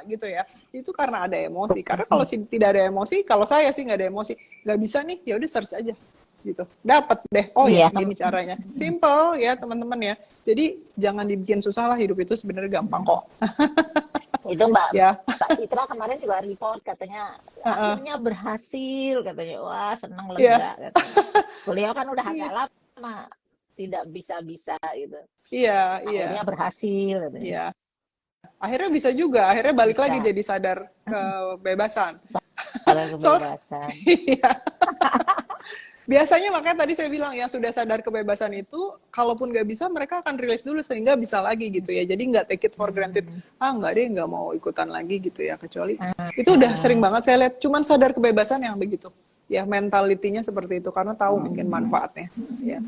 gitu ya. Itu karena ada emosi. Karena kalau tidak ada emosi, kalau saya sih nggak ada emosi, nggak bisa nih, ya udah search aja gitu, dapat deh. Oh ya, gini caranya, simple ya teman-teman ya. Jadi jangan dibikin susah lah, hidup itu sebenarnya gampang kok. Itu Mbak Ya. Citra kemarin juga report katanya akhirnya berhasil katanya, wah seneng lega katanya. Beliau kan udah agak lama tidak bisa gitu. Iya. Akhirnya berhasil katanya. Iya. Akhirnya bisa juga, akhirnya balik lagi jadi sadar kebebasan. Sadar kebebasan. Iya. Biasanya makanya tadi saya bilang ya, sudah sadar kebebasan itu, kalaupun nggak bisa mereka akan rilis dulu sehingga bisa lagi gitu ya. Jadi nggak take it for granted. Nggak deh, nggak mau ikutan lagi gitu ya. Kecuali itu udah sering banget saya lihat. Cuman sadar kebebasan yang begitu. Ya mentalitinya seperti itu karena tahu mungkin manfaatnya. Ya.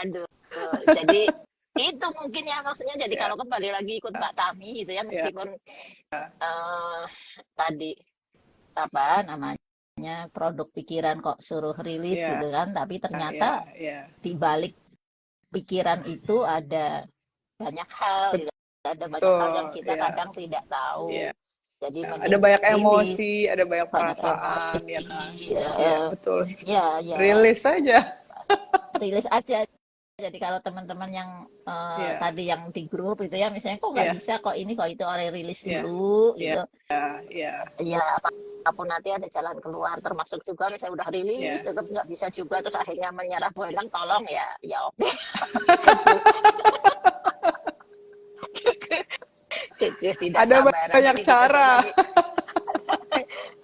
Aduh, jadi itu mungkin ya maksudnya. Jadi kalau kembali lagi ikut Mbak Tami gitu ya, meskipun tadi apa namanya, produk pikiran kok suruh rilis gitu kan, tapi ternyata di balik pikiran itu ada banyak hal gitu. Ada banyak hal yang kita kadang tidak tahu. Jadi ada banyak emosi, ada banyak perasaan, emosi, ya kan? Betul. Ya. Rilis aja. Rilis aja. Jadi kalau teman-teman yang tadi yang di grup itu ya, misalnya kok nggak bisa, kok ini, kok itu, orang rilis dulu gitu. Ya apapun nanti ada jalan keluar, termasuk juga misalnya udah rilis tetap nggak bisa juga, terus akhirnya menyerah, bilang tolong ya oke. Ada banyak cara.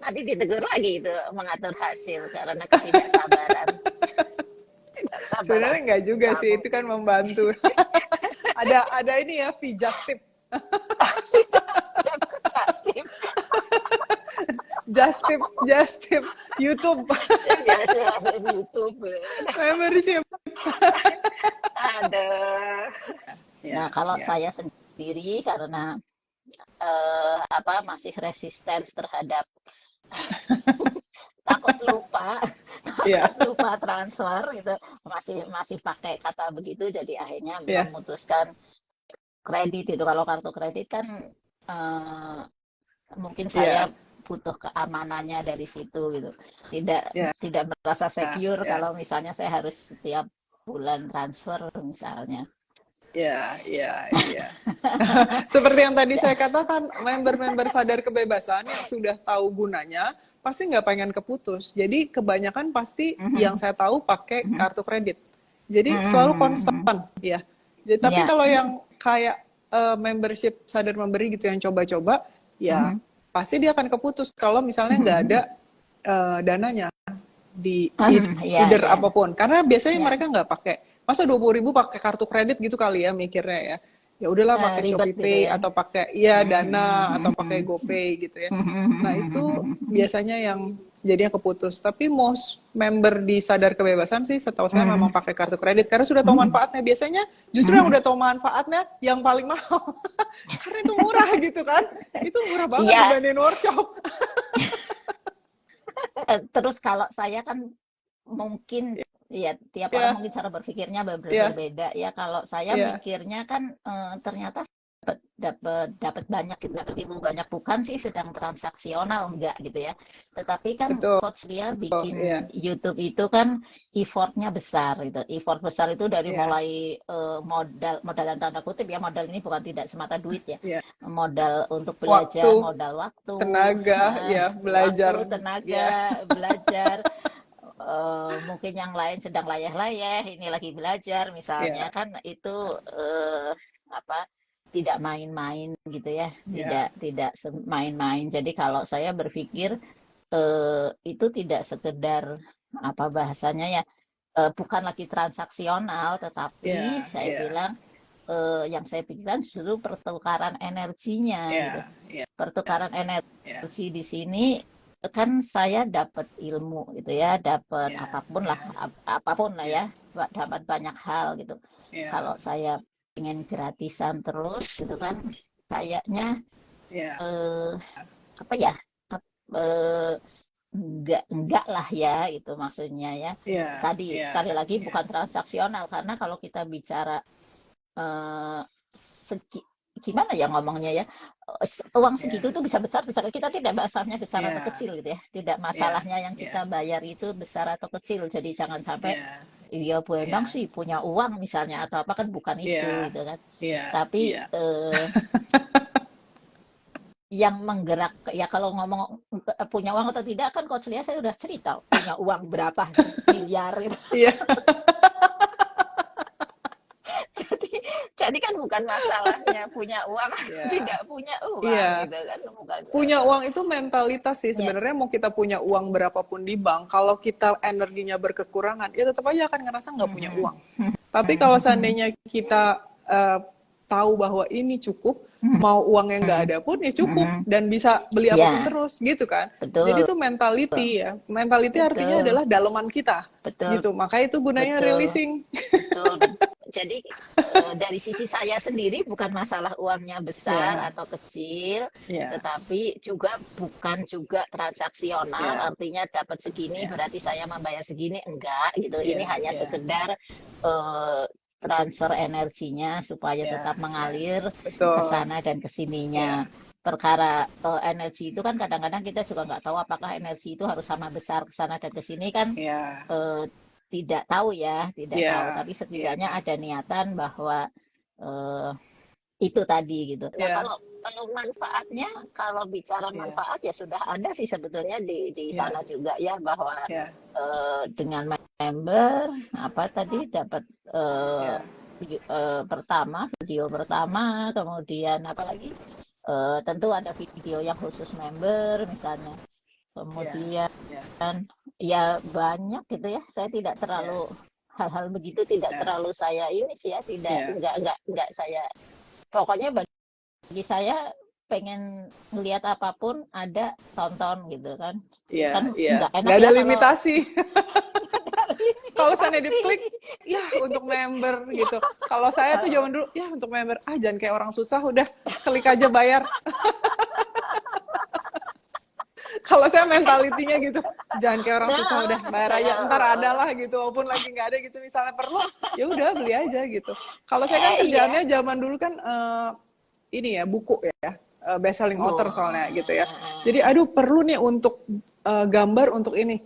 Nanti ditegur lagi itu mengatur hasil karena ketidaksabaran. Sebenarnya enggak juga sih, itu kan membantu. ada ini ya, Just tip YouTube. YouTube. Membership. Aduh. Nah, kalau saya sendiri karena masih resisten terhadap takut lupa transfer gitu, masih pakai kata begitu, jadi akhirnya memutuskan kredit itu. Kalau kartu kredit kan mungkin saya butuh keamanannya dari situ gitu, tidak merasa secure kalau misalnya saya harus setiap bulan transfer misalnya. Ya. Seperti yang tadi saya katakan, member-member sadar kebebasan yang sudah tahu gunanya pasti nggak pengen keputus. Jadi kebanyakan pasti yang saya tahu pakai kartu kredit. Jadi selalu konstan ya. Jadi, tapi kalau yang kayak membership sadar memberi gitu yang coba-coba, ya pasti dia akan keputus kalau misalnya nggak ada dananya di either apapun. Karena biasanya mereka nggak pakai. Masa 20.000 pakai kartu kredit gitu kali ya mikirnya ya. Ya udahlah pakai Shopee Pay atau pakai Dana atau pakai GoPay gitu ya. Nah, itu biasanya yang jadinya keputus. Tapi most member di sadar kebebasan sih setahu saya memang pakai kartu kredit karena sudah tahu manfaatnya. Biasanya justru yang udah tahu manfaatnya yang paling mahal. Karena itu murah gitu kan. Itu murah banget dibanding workshop. Terus kalau saya kan mungkin tiap orang mungkin cara berpikirnya berbeda ya. Kalau saya mikirnya kan ternyata dapat banyak, dapat ilmu banyak, bukan sih sedang transaksional, enggak gitu ya. Tetapi kan Coach Lia bikin YouTube itu kan effortnya besar gitu. Effort besar itu dari mulai modal dan tanda kutip ya, modal ini bukan tidak semata duit ya. Modal untuk belajar, modal waktu, tenaga, belajar. Belajar. Mungkin yang lain sedang layah-layah, ini lagi belajar misalnya kan, itu tidak main-main gitu ya, tidak main-main. Jadi kalau saya berpikir itu tidak sekedar bahasanya ya, bukan lagi transaksional, tetapi saya bilang yang saya pikirkan justru pertukaran energinya gitu. Pertukaran energi di sini kan saya dapat ilmu gitu ya, dapat apapun lah ya, dapat banyak hal gitu. Kalau saya ingin gratisan terus gitu kan, kayaknya apa ya, eh, enggak lah ya, itu maksudnya ya. Iya, Tadi iya, sekali lagi iya, bukan transaksional, karena kalau kita bicara eh, gimana ya ngomongnya ya, uang iya, segitu tuh bisa besar bisa kita tidak bahasanya besar atau iya, kecil gitu ya, tidak iya, masalahnya yang iya, kita bayar itu besar atau kecil, jadi jangan sampai iya, dia Bu Endang iya, sih punya uang misalnya atau apa, kan bukan itu iya, gitu kan. iya, Tapi iya. yang menggerak ya, kalau ngomong punya uang atau tidak kan coach Lia saya udah cerita punya uang berapa miliar gitu. Iya, jadi jadi kan bukan masalahnya punya uang atau iya, tidak punya uang iya. gitu kan, bukan. Punya uang itu mentalitas sih. Ya. Sebenarnya mau kita punya uang berapapun di bank, kalau kita energinya berkekurangan, ya tetap aja akan ngerasa nggak punya Mhm. uang. Tapi kalau seandainya kita tahu bahwa ini cukup, mau uang yang nggak ada pun ya cukup Mhm. dan bisa beli apapun Ya, terus gitu kan. Jadi betul, itu mentality ya. Mentality artinya betul, adalah daleman kita betul, gitu. Makanya itu gunanya betul, releasing. betul. Jadi dari sisi saya sendiri bukan masalah uangnya besar Ya, atau kecil, ya, tetapi juga bukan juga transaksional, ya, artinya dapat segini ya, berarti saya membayar segini, enggak gitu. Ini ya, hanya ya, sekedar eh, transfer energinya supaya ya, tetap ya. mengalir ke Betul. sana dan ke sininya. Ya, Perkara energi itu kan kadang-kadang kita juga nggak tahu apakah energi itu harus sama besar ke sana dan ke sini kan, ya, eh, tidak tahu ya, tidak tahu. ya, Tapi setidaknya ya, ada niatan bahwa eh, itu tadi gitu. Nah, ya, kalau manfaatnya, kalau bicara ya, manfaat ya sudah ada sih sebetulnya di ya, sana juga ya, bahwa ya, dengan member apa tadi dapat ya, pertama video pertama, kemudian apa lagi, tentu ada video yang khusus member misalnya, ya, kemudian ya, ya banyak gitu ya. Saya tidak ya, terlalu hal-hal begitu tidak ya, terlalu saya ini sih ya, tidak ya, enggak saya, pokoknya bagi saya pengen ngelihat apapun ada, tonton gitu kan. iya, Kan iya. nggak enak Nggak ada ya kalau limitasi. dari Kalau saya limitasi. diklik, ya untuk member gitu. Kalau saya tuh zaman dulu, ya untuk member, jangan kayak orang susah, udah klik aja bayar. Kalau saya mentalitinya gitu, jangan kayak orang susah, udah bayar aja, ntar ada lah gitu, walaupun lagi nggak ada gitu, misalnya perlu, ya udah beli aja gitu. Kalau saya kan Iya. kerjaannya zaman dulu kan ini ya buku ya, best selling author soalnya gitu ya. Jadi aduh perlu nih untuk gambar untuk ini,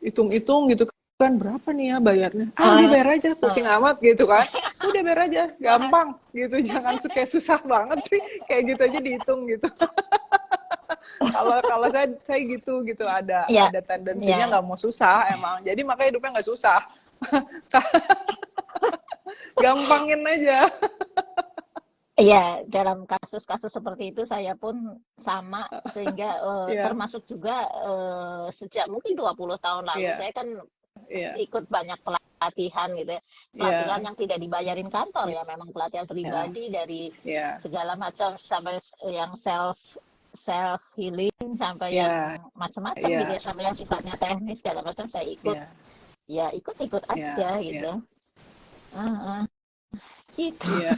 hitung-hitung gitu kan berapa nih ya bayarnya. Udah bayar aja, pusing amat gitu kan. Udah bayar aja, gampang gitu. Jangan kayak susah banget sih, kayak gitu aja dihitung gitu. Kalau saya gitu Ya, ada tendensinya ya, nggak mau susah emang. Jadi makanya hidupnya nggak susah. Gampangin aja. iya, dalam kasus-kasus seperti itu saya pun sama, sehingga Iya, termasuk juga sejak mungkin 20 tahun lalu iya, saya kan iya, ikut banyak pelatihan gitu ya. Pelatihan iya, yang tidak dibayarin kantor ya, memang pelatihan iya, pribadi dari iya, segala macam, sampai yang self healing, sampai yang iya, macam-macam gitu iya, ya, sampai yang sifatnya teknis segala macam saya ikut. iya, Ya ikut-ikut iya, aja iya. gitu. Ah, gitu. Iya.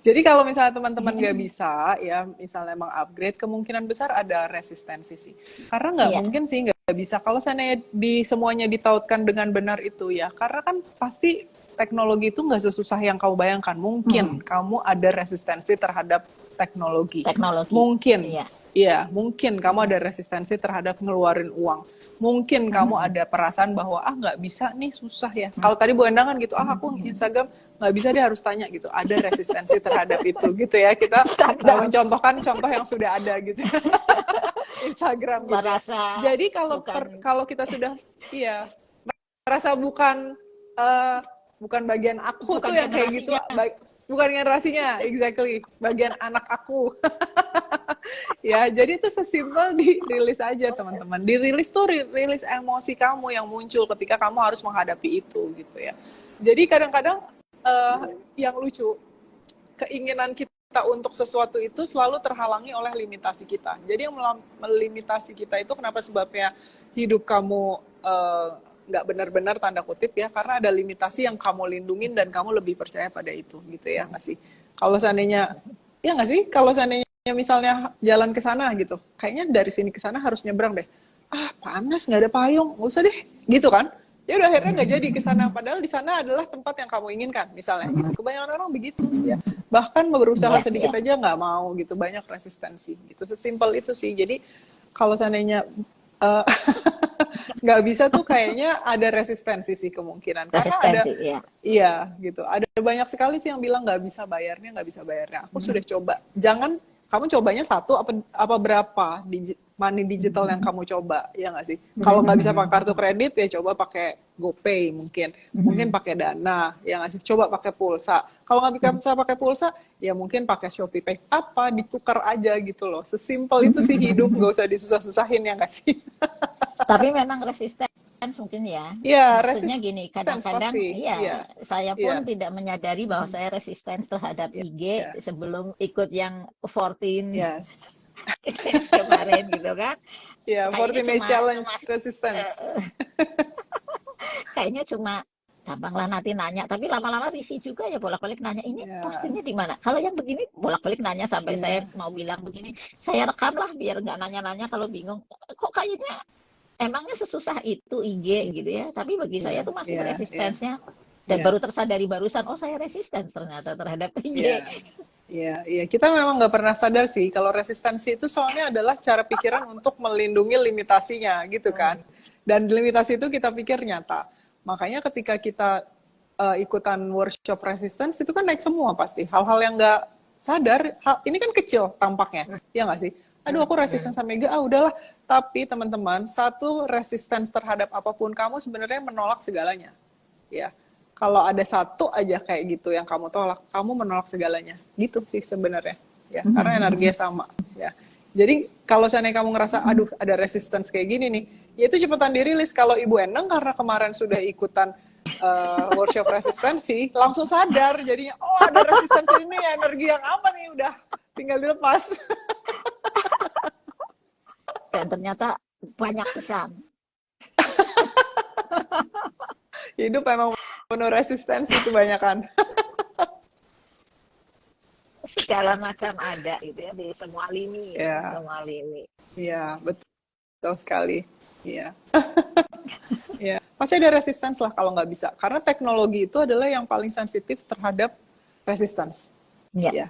Jadi kalau misalnya teman-teman nggak bisa, ya misalnya emang upgrade, kemungkinan besar ada resistensi sih. Karena nggak Iya. mungkin sih nggak bisa. Kalau seandainya di semuanya ditautkan dengan benar itu ya, karena kan pasti teknologi itu nggak sesusah yang kamu bayangkan. Hmm, Mungkin kamu ada resistensi terhadap teknologi. teknologi. Mungkin, Iya. iya, mungkin kamu Hmm, ada resistensi terhadap ngeluarin uang. Mungkin kamu hmm, ada perasaan bahwa nggak bisa nih, susah ya. Kalau tadi Bu Endang kan gitu, aku hmm. Instagram nggak bisa, dia harus tanya gitu. Ada resistensi terhadap itu gitu ya. Kita Instagram mencontohkan contoh yang sudah ada gitu. Instagram gitu ya. merasa Jadi bukan. kalau kita sudah iya merasa bukan eh, bukan bagian aku tuh Bukan yang kayak gitu, generasinya. bukan generasinya, exactly, bagian anak aku. Ya, jadi itu sesimpel dirilis aja teman-teman. Dirilis tuh rilis emosi kamu yang muncul ketika kamu harus menghadapi itu gitu ya. Jadi kadang-kadang yang lucu, keinginan kita untuk sesuatu itu selalu terhalangi oleh limitasi kita. Jadi yang melimitasi kita itu kenapa sebabnya hidup kamu nggak benar-benar tanda kutip ya, karena ada limitasi yang kamu lindungin dan kamu lebih percaya pada itu gitu ya nggak sih? Kalau seandainya ya nggak sih? Kalau seandainya misalnya jalan ke sana gitu, kayaknya dari sini ke sana harus nyebrang deh. Ah, panas, nggak ada payung, nggak usah deh, gitu kan? Ya udah akhirnya nggak jadi ke sana. Padahal di sana adalah tempat yang kamu inginkan, misalnya gitu. Kebanyakan orang begitu, ya. Bahkan berusaha Iya, sedikit iya. aja nggak mau gitu, banyak resistensi. Gitu, sesimpel itu sih. Jadi kalau seandainya eh, nggak bisa tuh kayaknya ada resistensi sih kemungkinan. Karena ada, Resistensi, iya. iya gitu. Ada banyak sekali sih yang bilang nggak bisa bayarnya. Aku sudah coba. Jangan kamu cobanya satu apa berapa money digital yang kamu coba, ya nggak sih? Kalau nggak bisa pakai kartu kredit ya coba pakai GoPay mungkin pakai Dana, ya nggak sih? Coba pakai pulsa. Kalau nggak bisa pakai pulsa, ya mungkin pakai Shopee Pay. Apa ditukar aja gitu loh. Sesimpel itu sih hidup, nggak usah disusah-susahin, ya nggak sih? Tapi memang resisten mungkin ya. Iya, Maksudnya gini, resistance kadang-kadang pasti. iya, Iya, saya iya, pun tidak menyadari bahwa saya resisten terhadap iya, IG iya. sebelum ikut yang 14 Yes. kemarin gitu kan. Iya, Kayaknya 14 Days Challenge Resistance. eh, kayaknya cuma gampang lah nanti nanya, tapi lama-lama risih juga ya bolak-balik nanya ini Iya, postingnya di mana. Kalau yang begini bolak-balik nanya sampai saya iya, mau bilang begini, saya rekam lah biar nggak nanya-nanya kalau bingung. Kok kayaknya emangnya sesusah itu IG gitu ya. Tapi bagi iya, saya tuh masih iya, iya, resistensnya dan iya, baru tersadari barusan, oh saya resisten ternyata terhadap IG. iya. Iya, iya. Kita memang nggak pernah sadar sih kalau resistensi itu soalnya adalah cara pikiran untuk melindungi limitasinya, gitu kan. Dan limitasi itu kita pikir nyata. Makanya ketika kita ikutan workshop resistance itu kan naik semua pasti. Hal-hal yang nggak sadar, ini kan kecil tampaknya, ya nggak sih? Aduh, aku resistance sama mega, udahlah. Tapi teman-teman, satu resistance terhadap apapun kamu sebenarnya menolak segalanya, ya. Kalau ada satu aja kayak gitu yang kamu tolak, kamu menolak segalanya. Gitu sih sebenarnya. Ya, karena energinya sama. Ya. Jadi kalau seandainya kamu ngerasa, aduh ada resistance kayak gini nih, ya itu cepetan dirilis. Kalau Ibu Endang karena kemarin sudah ikutan workshop resistensi, langsung sadar jadinya, oh ada resistensi ini, energi yang apa nih, udah tinggal dilepas. Dan ternyata banyak pesan. Hidup emang penuh resistensi kebanyakan. Segala macam ada gitu ya di semua lini, Ya, semua lini. iya, betul sekali. Iya. Ya, pasti ada resistance lah kalau nggak bisa. Karena teknologi itu adalah yang paling sensitif terhadap resistance. Ya. Ya,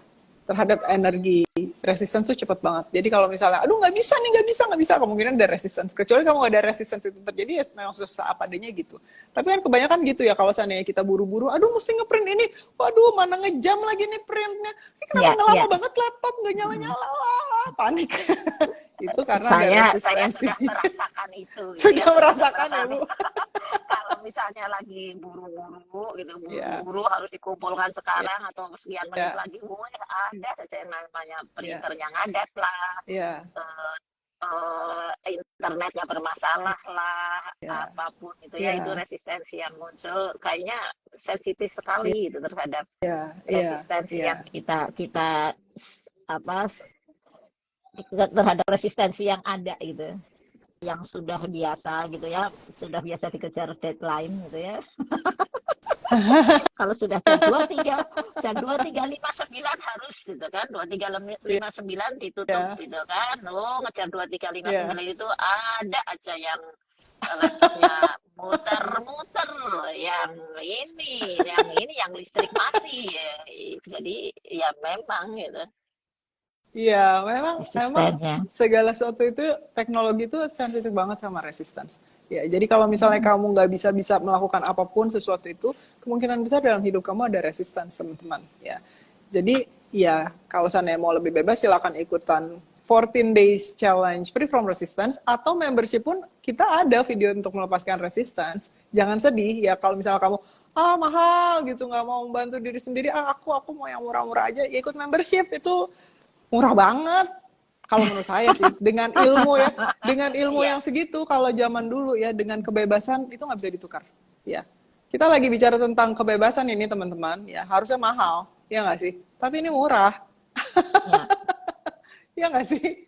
terhadap energi. Resistance tuh cepet banget. Jadi kalau misalnya, aduh nggak bisa nih, nggak bisa, kemungkinan ada resistance. Kecuali kamu nggak ada resistance itu terjadi, ya memang susah apa adanya gitu. Tapi kan kebanyakan gitu ya, kalau seandainya kita buru-buru, aduh mesti ngeprint ini, waduh mana ngejam lagi nih printnya. Ini kenapa Ya, lama ya. banget laptop, nggak nyala-nyala, panik. Itu karena ada Saya resistensi. sudah merasakan itu. Gitu Sudah ya. merasakan ya, Bu? Kalau misalnya lagi buru-buru gitu, Ya, buru-buru harus dikumpulkan ya, sekarang atau sekian menit ya, lagi, ada saja yang namanya ya, printernya ngadat lah, ya, eh, internetnya bermasalah lah, ya, apapun itu ya, itu ya, resistensi yang muncul. Kayaknya sensitif sekali itu terhadap ya, ya, resistensi ya, yang kita apa terhadap resistensi yang ada gitu, yang sudah biasa gitu ya, sudah biasa dikejar deadline gitu ya. Kalau sudah jam 23.59 harus gitu kan, 23.59 ditutup ya, gitu kan. Oh, ngejar ya. 23.59 itu ada aja yang laptopnya muter-muter, yang listrik mati. Jadi ya memang gitu Iya, memang resistennya. segala sesuatu itu teknologi itu sensitif banget sama resistance. Ya, jadi kalau misalnya kamu nggak bisa melakukan apapun sesuatu itu, kemungkinan besar dalam hidup kamu ada resistance, teman-teman. Ya, jadi ya kalau seandainya mau lebih bebas, silakan ikutan 14 Days Challenge Free from Resistance atau membership pun kita ada video untuk melepaskan resistance. Jangan sedih ya kalau misalnya kamu mahal gitu nggak mau membantu diri sendiri, aku mau yang murah-murah aja, ya ikut membership itu murah banget kalau menurut saya sih, dengan ilmu Iya. yang segitu. Kalau zaman dulu ya dengan kebebasan itu nggak bisa ditukar ya. Kita lagi bicara tentang kebebasan ini teman-teman, ya harusnya mahal ya nggak sih, tapi ini murah Ya. ya nggak sih.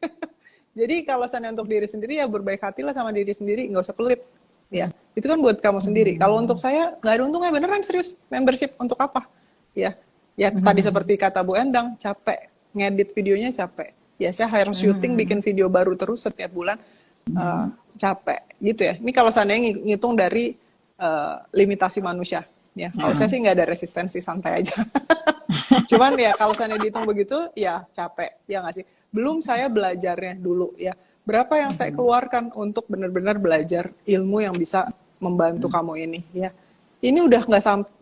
Jadi kalau seandainya untuk diri sendiri ya berbaik hatilah sama diri sendiri, nggak usah pelit ya, itu kan buat kamu sendiri. Kalau untuk saya nggak ada untungnya, beneran serius. Membership untuk apa ya? Ya tadi seperti kata Bu Endang, capek ngedit videonya capek. Ya saya harus syuting bikin video baru terus setiap bulan, capek gitu ya. Ini kalau seandainya ngitung dari limitasi manusia ya. Kalau saya sih nggak ada resistensi, santai aja. Cuman ya kalau seandainya dihitung begitu ya capek ya nggak sih. Belum saya belajarnya dulu ya. Berapa yang saya keluarkan untuk benar-benar belajar ilmu yang bisa membantu kamu ini ya. Ini udah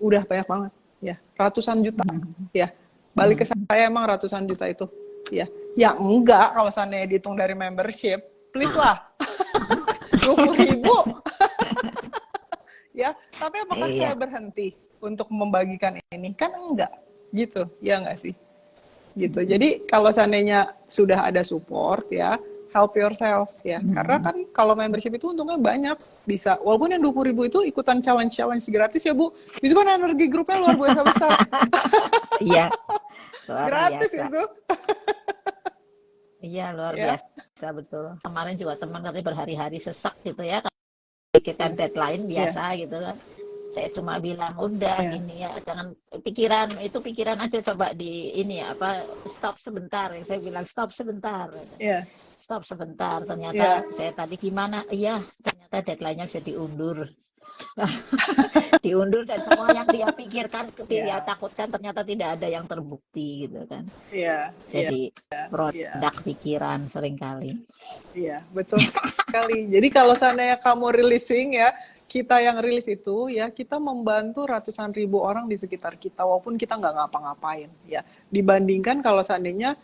udah banyak banget ya, ratusan juta ya. Balik ke saya emang ratusan juta itu ya. Ya enggak kalau seandainya dihitung dari membership, please lah. 20.000 ya. Tapi apakah saya berhenti untuk membagikan ini? Kan enggak gitu, ya enggak sih? Gitu. Jadi kalau seandainya sudah ada support ya, help yourself ya. Karena kan kalau membership itu untungnya banyak, bisa. Walaupun yang 20.000 itu ikutan challenge gratis ya Bu. Itu kan energi grupnya luar biasa besar. Iya. Luar Gratis biasa. itu. Iya, luar biasa betul. Kemarin juga teman katanya berhari-hari sesak gitu ya, pikirkan deadline biasa gitu kan. Saya cuma bilang udah gini ya, jangan pikiran aja, coba di ini ya apa, stop sebentar. Saya bilang stop sebentar. Stop sebentar. Ternyata saya tadi gimana? Iya, ternyata deadline-nya bisa diundur. Diundur, dan semua yang dia pikirkan, dia takutkan ternyata tidak ada yang terbukti gitu kan. Jadi produk pikiran seringkali. Iya, betul sekali. Jadi kalau seandainya kamu releasing ya, kita yang rilis itu ya, kita membantu ratusan ribu orang di sekitar kita walaupun kita nggak ngapa-ngapain ya. Dibandingkan kalau seandainya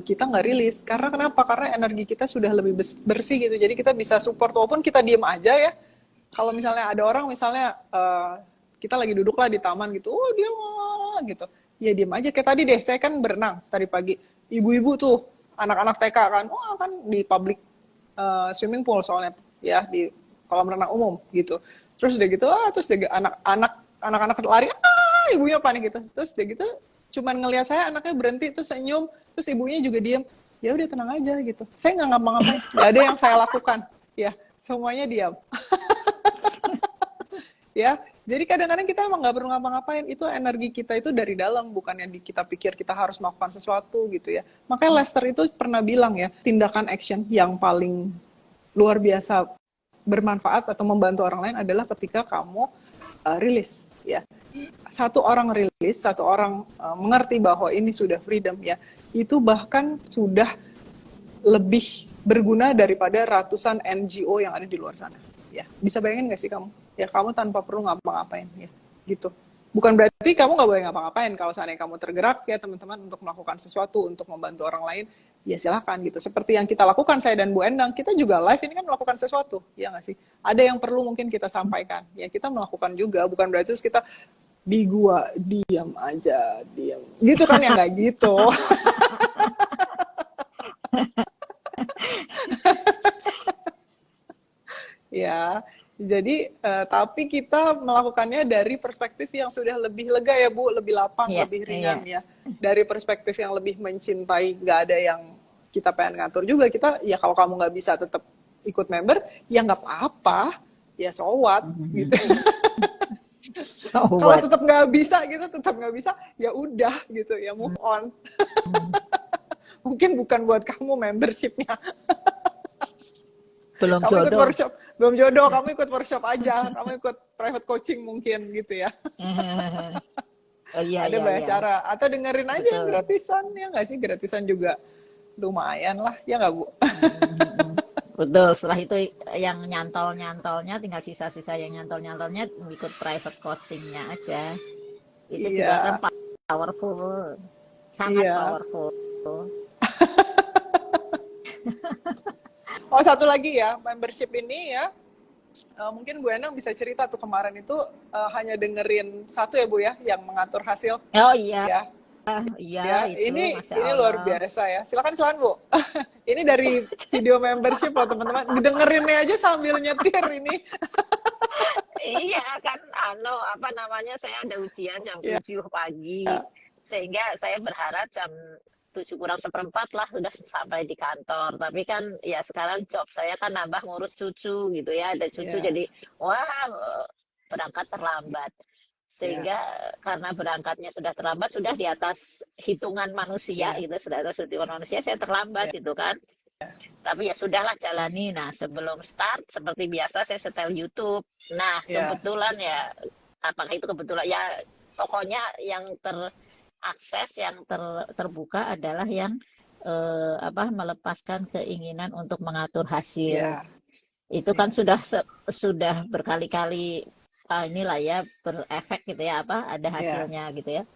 kita nggak rilis. Karena kenapa? Karena energi kita sudah lebih bersih gitu. Jadi kita bisa support walaupun kita diem aja ya. Kalau misalnya ada orang misalnya kita lagi duduk lah di taman gitu, oh dia gitu, ya diem aja. Kayak tadi deh, saya kan berenang tadi pagi, ibu-ibu tuh, anak-anak TK kan, kan di public swimming pool soalnya ya, di kolam renang umum gitu. Terus udah gitu, terus udah anak-anak lari, ibunya panik gitu. Terus udah gitu, cuman ngelihat saya, anaknya berhenti, terus senyum, terus ibunya juga diem. Ya udah tenang aja gitu. Saya nggak ngapa-ngapain, nggak ada yang saya lakukan, ya semuanya diam. Ya, jadi kadang-kadang kita emang nggak perlu ngapa-ngapain, itu energi kita itu dari dalam, bukan yang kita pikir kita harus melakukan sesuatu gitu ya. Makanya Lester itu pernah bilang ya, tindakan action yang paling luar biasa bermanfaat atau membantu orang lain adalah ketika kamu rilis ya. Satu orang rilis, satu orang mengerti bahwa ini sudah freedom ya, itu bahkan sudah lebih berguna daripada ratusan NGO yang ada di luar sana. Ya, bisa bayangin nggak sih kamu? Ya kamu tanpa perlu ngapa-ngapain ya, gitu. Bukan berarti kamu nggak boleh ngapa-ngapain. Kalau seandainya kamu tergerak ya teman-teman untuk melakukan sesuatu untuk membantu orang lain, ya silakan gitu. Seperti yang kita lakukan saya dan Bu Endang, kita juga live ini kan melakukan sesuatu, ya nggak sih? Ada yang perlu mungkin kita sampaikan, ya kita melakukan juga. Bukan berarti terus kita di gua diam aja, diam, gitu kan ya, nggak gitu. Ya, jadi tapi kita melakukannya dari perspektif yang sudah lebih lega ya Bu, lebih lapang, lebih ringan ya. Dari perspektif yang lebih mencintai, nggak ada yang kita pengen ngatur juga. Kita ya kalau kamu nggak bisa tetap ikut member, ya nggak apa-apa, ya so what gitu. Kalau tetap nggak bisa gitu, tetap nggak bisa, ya udah gitu, ya move on. Mungkin bukan buat kamu membershipnya. Belum kamu jodoh. Ikut workshop, belum jodoh, kamu ikut workshop aja, kamu ikut private coaching mungkin gitu ya. Ada banyak cara, atau dengerin aja yang gratisan, ya nggak sih, gratisan juga lumayan lah, ya nggak Bu? Betul, setelah itu yang nyantol-nyantolnya, tinggal sisa-sisa yang nyantol-nyantolnya ikut private coachingnya aja. Itu juga kan powerful, sangat powerful. Oh, satu lagi ya, membership ini ya, mungkin Bu Endang bisa cerita tuh kemarin itu hanya dengerin satu ya Bu ya, yang mengatur hasil. Oh iya. Ya. Iya, itu, ini luar biasa ya. Silakan Bu. Ini dari video membership loh teman-teman. Didengerinnya aja sambil nyetir ini. Iya kan, saya ada ujian jam 7 pagi. Sehingga saya berharap jam 7:45 lah sudah sampai di kantor. Tapi kan ya sekarang job saya kan nambah ngurus cucu gitu ya. Ada cucu jadi berangkat terlambat. sehingga karena berangkatnya sudah terlambat, sudah di atas hitungan manusia gitu, sudah atas hitungan manusia, saya terlambat gitu kan. Tapi ya sudahlah, jalani. Nah, sebelum start seperti biasa saya setel YouTube. Nah, kebetulan ya, apakah itu kebetulan ya, pokoknya yang terakses, yang terbuka adalah yang melepaskan keinginan untuk mengatur hasil. Itu kan sudah berkali-kali inilah ya, berefek gitu ya, ada hasilnya gitu ya.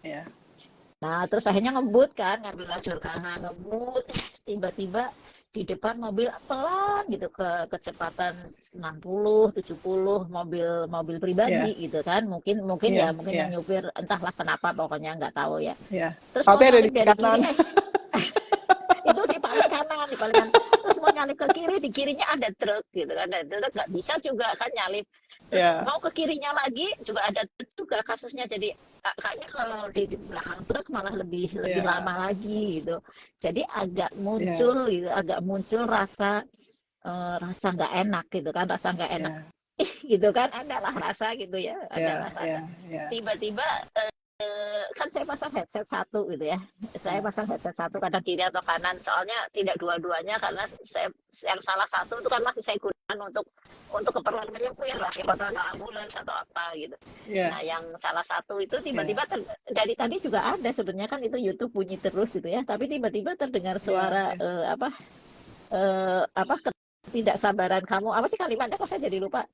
Nah, terus akhirnya ngebut kan, ngambil lajur kanan, ngebut, tiba-tiba di depan mobil pelan gitu, kecepatan 60, 70, mobil pribadi gitu kan. Mungkin yang nyupir entahlah kenapa, pokoknya nggak tahu ya. Terus mau ada di nyalip dari kanan. kiri, itu di paling kanan. Terus mau nyalip ke kiri, di kirinya ada truk gitu kan, ada truk, nggak bisa juga kan nyalip. Terus mau ke kirinya lagi juga ada truk juga kasusnya. Jadi kayaknya kalau di belakang truk malah lebih lama lagi gitu. Jadi agak muncul rasa nggak enak gitu kan, rasa nggak enak gitu kan, adalah rasa gitu ya, adalah rasa. Tiba-tiba kan saya pasang headset satu gitu ya, saya pasang headset satu, kadang kiri atau kanan, soalnya tidak dua-duanya, karena yang salah satu itu kan masih saya gunakan untuk keperluan menyupir lah, kebetulan ambulans atau apa gitu. Nah, yang salah satu itu tiba-tiba dari tadi juga ada sebenarnya kan, itu YouTube bunyi terus gitu ya, tapi tiba-tiba terdengar suara ketidaksabaran kamu, apa sih kalimatnya, kok saya jadi lupa.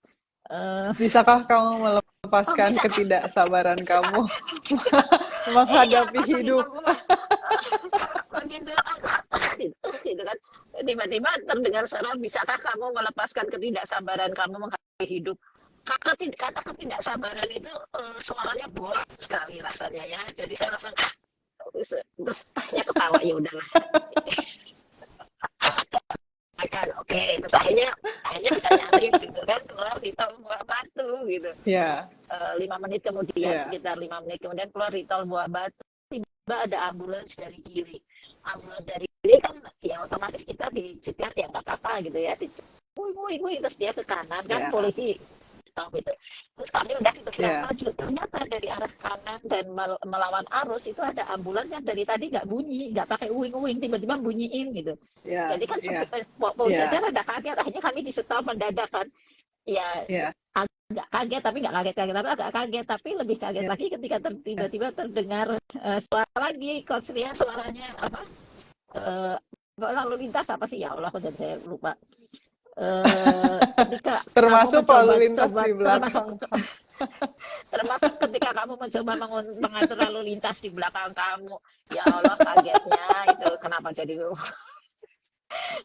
Bisakah kamu melepaskan ketidaksabaran kamu menghadapi hidup? Gitu kan. Tiba-tiba terdengar suara, bisakah kamu melepaskan ketidaksabaran kamu menghadapi hidup. Kata ketidaksabaran itu suaranya bolak sekali rasanya ya. Jadi saya langsung terus akhirnya ketawa, ya udahlah. Oke, terus akhirnya bisa nyari gitu kan, keluar di tol Buah Batu gitu. 5 menit kemudian, sekitar 5 menit kemudian keluar di tol Buah Batu, tiba ada ambulans dari kiri. Ambulans dari kiri kan ya otomatis kita dicegat ya nggak apa-apa gitu ya. Wih, terus dia ke kanan kan, polisi stop gitu. Terus kami udah maju, ternyata dari arah kanan dan melawan arus itu ada ambulans yang dari tadi nggak bunyi, nggak pakai uing-uing, tiba-tiba bunyiin gitu. Jadi kan polisi aja rada kaget, akhirnya kami di stop mendadak kan. Agak kaget, tapi nggak kaget-kaget, tapi agak kaget, tapi lebih kaget lagi ketika tiba-tiba terdengar suara lagi, konsernya suaranya lalu lintas apa sih, ya Allah, dan saya lupa. Ketika termasuk lalu lintas di belakang, termasuk ketika kamu mencoba mengatur lalu lintas di belakang kamu, ya Allah, kagetnya itu kenapa jadi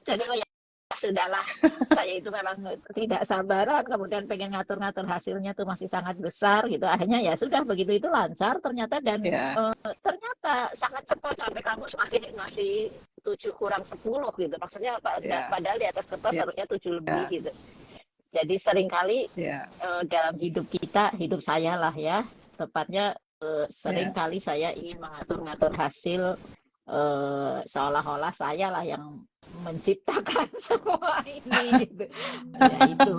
ya sudahlah, saya itu memang tidak sabaran, kemudian pengen ngatur-ngatur hasilnya tuh masih sangat besar gitu. Akhirnya ya sudah, begitu itu lancar ternyata, dan ternyata sangat cepat, sampai kamu masih 7 kurang 10 gitu. Maksudnya padahal di atas kertas harusnya 7 lebih gitu. Jadi seringkali dalam hidup saya lah ya, tepatnya seringkali saya ingin mengatur-ngatur hasil, seolah-olah saya lah yang menciptakan semua ini gitu. Ya itu.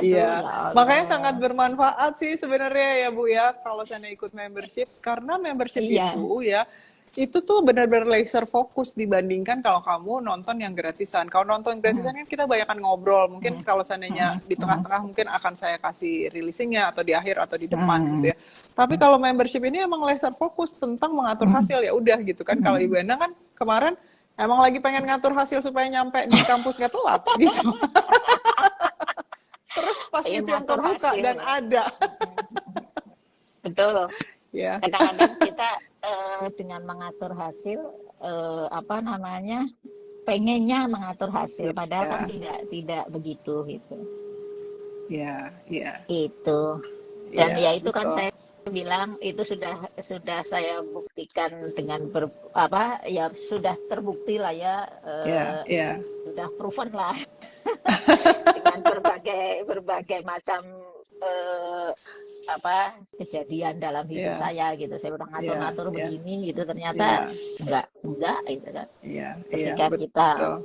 Aduh, Iya, ya makanya sangat Allah. bermanfaat sih sebenarnya ya Bu ya kalau saya ikut membership karena membership Iya. itu tuh benar-benar laser fokus dibandingkan kalau kamu nonton yang gratisan. Kalau nonton gratisan Mhm, kan kita banyak ngobrol. Mungkin mhm, kalau seandainya mhm, di mhm, tengah-tengah mungkin akan saya kasih releasingnya atau di akhir atau di depan gitu mhm, ya. Tapi kalau membership ini emang laser fokus tentang mengatur mhm, hasil ya udah gitu kan. Kalau Ibu mhm. Endang kan kemarin emang lagi pengen ngatur hasil supaya nyampe di kampus nggak telat gitu. Terus pas Yang itu yang ngatur kebuka hasil dan ya. ada Betul. ya. Kadang-kadang kita dengan mengatur hasil, apa namanya, pengennya mengatur hasil, padahal kan Ya, tidak begitu gitu. ya, ya, Itu. Dan ya ya, itu kan betul. saya bilang itu sudah saya buktikan dengan apa ya sudah terbukti lah ya, Ya, ya, sudah proven lah dengan berbagai berbagai macam eh, apa kejadian dalam hidup ya, saya gitu. Saya udah ya, ngatur-ngatur ya, begini gitu, ternyata ya, enggak gitu kan. ya, ya, Ketika kita betul,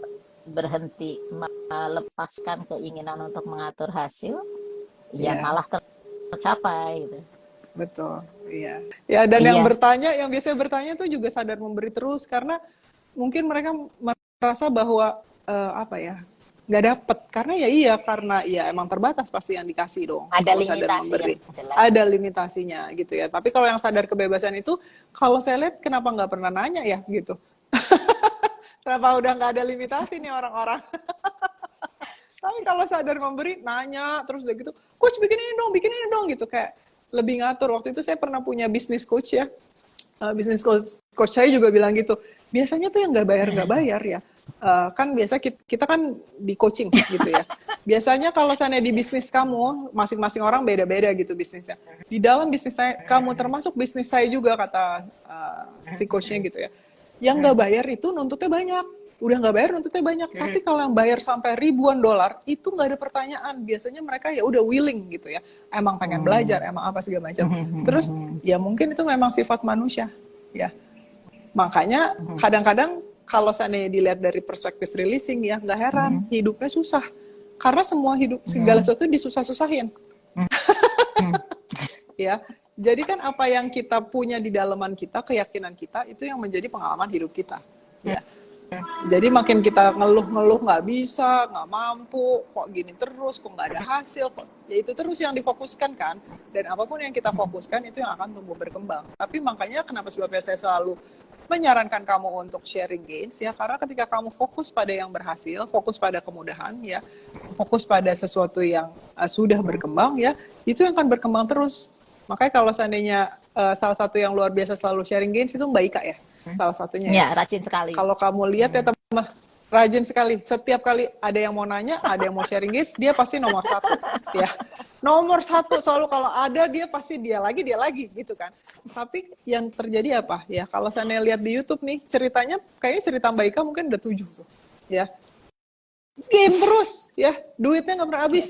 berhenti melepaskan keinginan untuk mengatur hasil, ya ya, malah tercapai gitu. betul, iya. Ya, dan yang Iya, bertanya, yang biasanya bertanya tuh juga sadar memberi terus karena mungkin mereka merasa bahwa apa ya, nggak dapet karena ya iya karena ya emang terbatas pasti yang dikasih dong ada kalau sadar limitasi yang memberi jelas. ada limitasinya gitu ya tapi kalau yang sadar kebebasan itu kalau saya lihat kenapa nggak pernah nanya ya gitu kenapa udah nggak ada limitasi nih orang-orang tapi kalau sadar memberi nanya terus udah gitu coach bikin ini dong gitu kayak lebih ngatur waktu itu saya pernah punya bisnis coach ya bisnis coach saya juga bilang gitu biasanya tuh yang nggak bayar ya kan biasa kita kan di coaching gitu ya biasanya kalau sana di bisnis kamu masing-masing orang beda-beda gitu bisnisnya di dalam bisnis saya kamu termasuk bisnis saya juga kata si coachnya gitu ya yang nggak bayar itu nuntutnya banyak udah nggak bayar nuntutnya banyak tapi kalau yang bayar sampai ribuan dolar itu nggak ada pertanyaan biasanya mereka ya udah willing gitu ya emang pengen belajar emang apa segala macam terus ya mungkin itu memang sifat manusia ya makanya kadang-kadang kalau seandainya dilihat dari perspektif releasing ya nggak heran hidupnya susah karena semua hidup segala sesuatu disusah-susahin ya jadi kan apa yang kita punya di dalaman kita keyakinan kita itu yang menjadi pengalaman hidup kita ya jadi makin kita ngeluh-ngeluh nggak bisa, nggak mampu, kok gini terus, kok nggak ada hasil, kok ya itu terus yang difokuskan kan. Dan apapun yang kita fokuskan itu yang akan tumbuh berkembang. Tapi makanya kenapa sebabnya saya selalu menyarankan kamu untuk sharing gains ya, karena ketika kamu fokus pada yang berhasil, fokus pada kemudahan ya, fokus pada sesuatu yang sudah berkembang ya, itu yang akan berkembang terus. Makanya kalau seandainya salah satu yang luar biasa selalu sharing gains itu Mbak Ika ya, salah satunya ya. Ya, rajin sekali. Kalau kamu lihat ya teman, rajin sekali. Setiap kali ada yang mau nanya, ada yang mau sharing gains, dia pasti nomor satu. Ya, nomor satu selalu kalau ada dia pasti dia lagi gitu kan. Tapi yang terjadi apa? Ya kalau saya lihat di YouTube nih ceritanya, kayaknya cerita Mbak Ika mungkin udah 7 tuh. Ya, game terus ya, duitnya nggak pernah habis.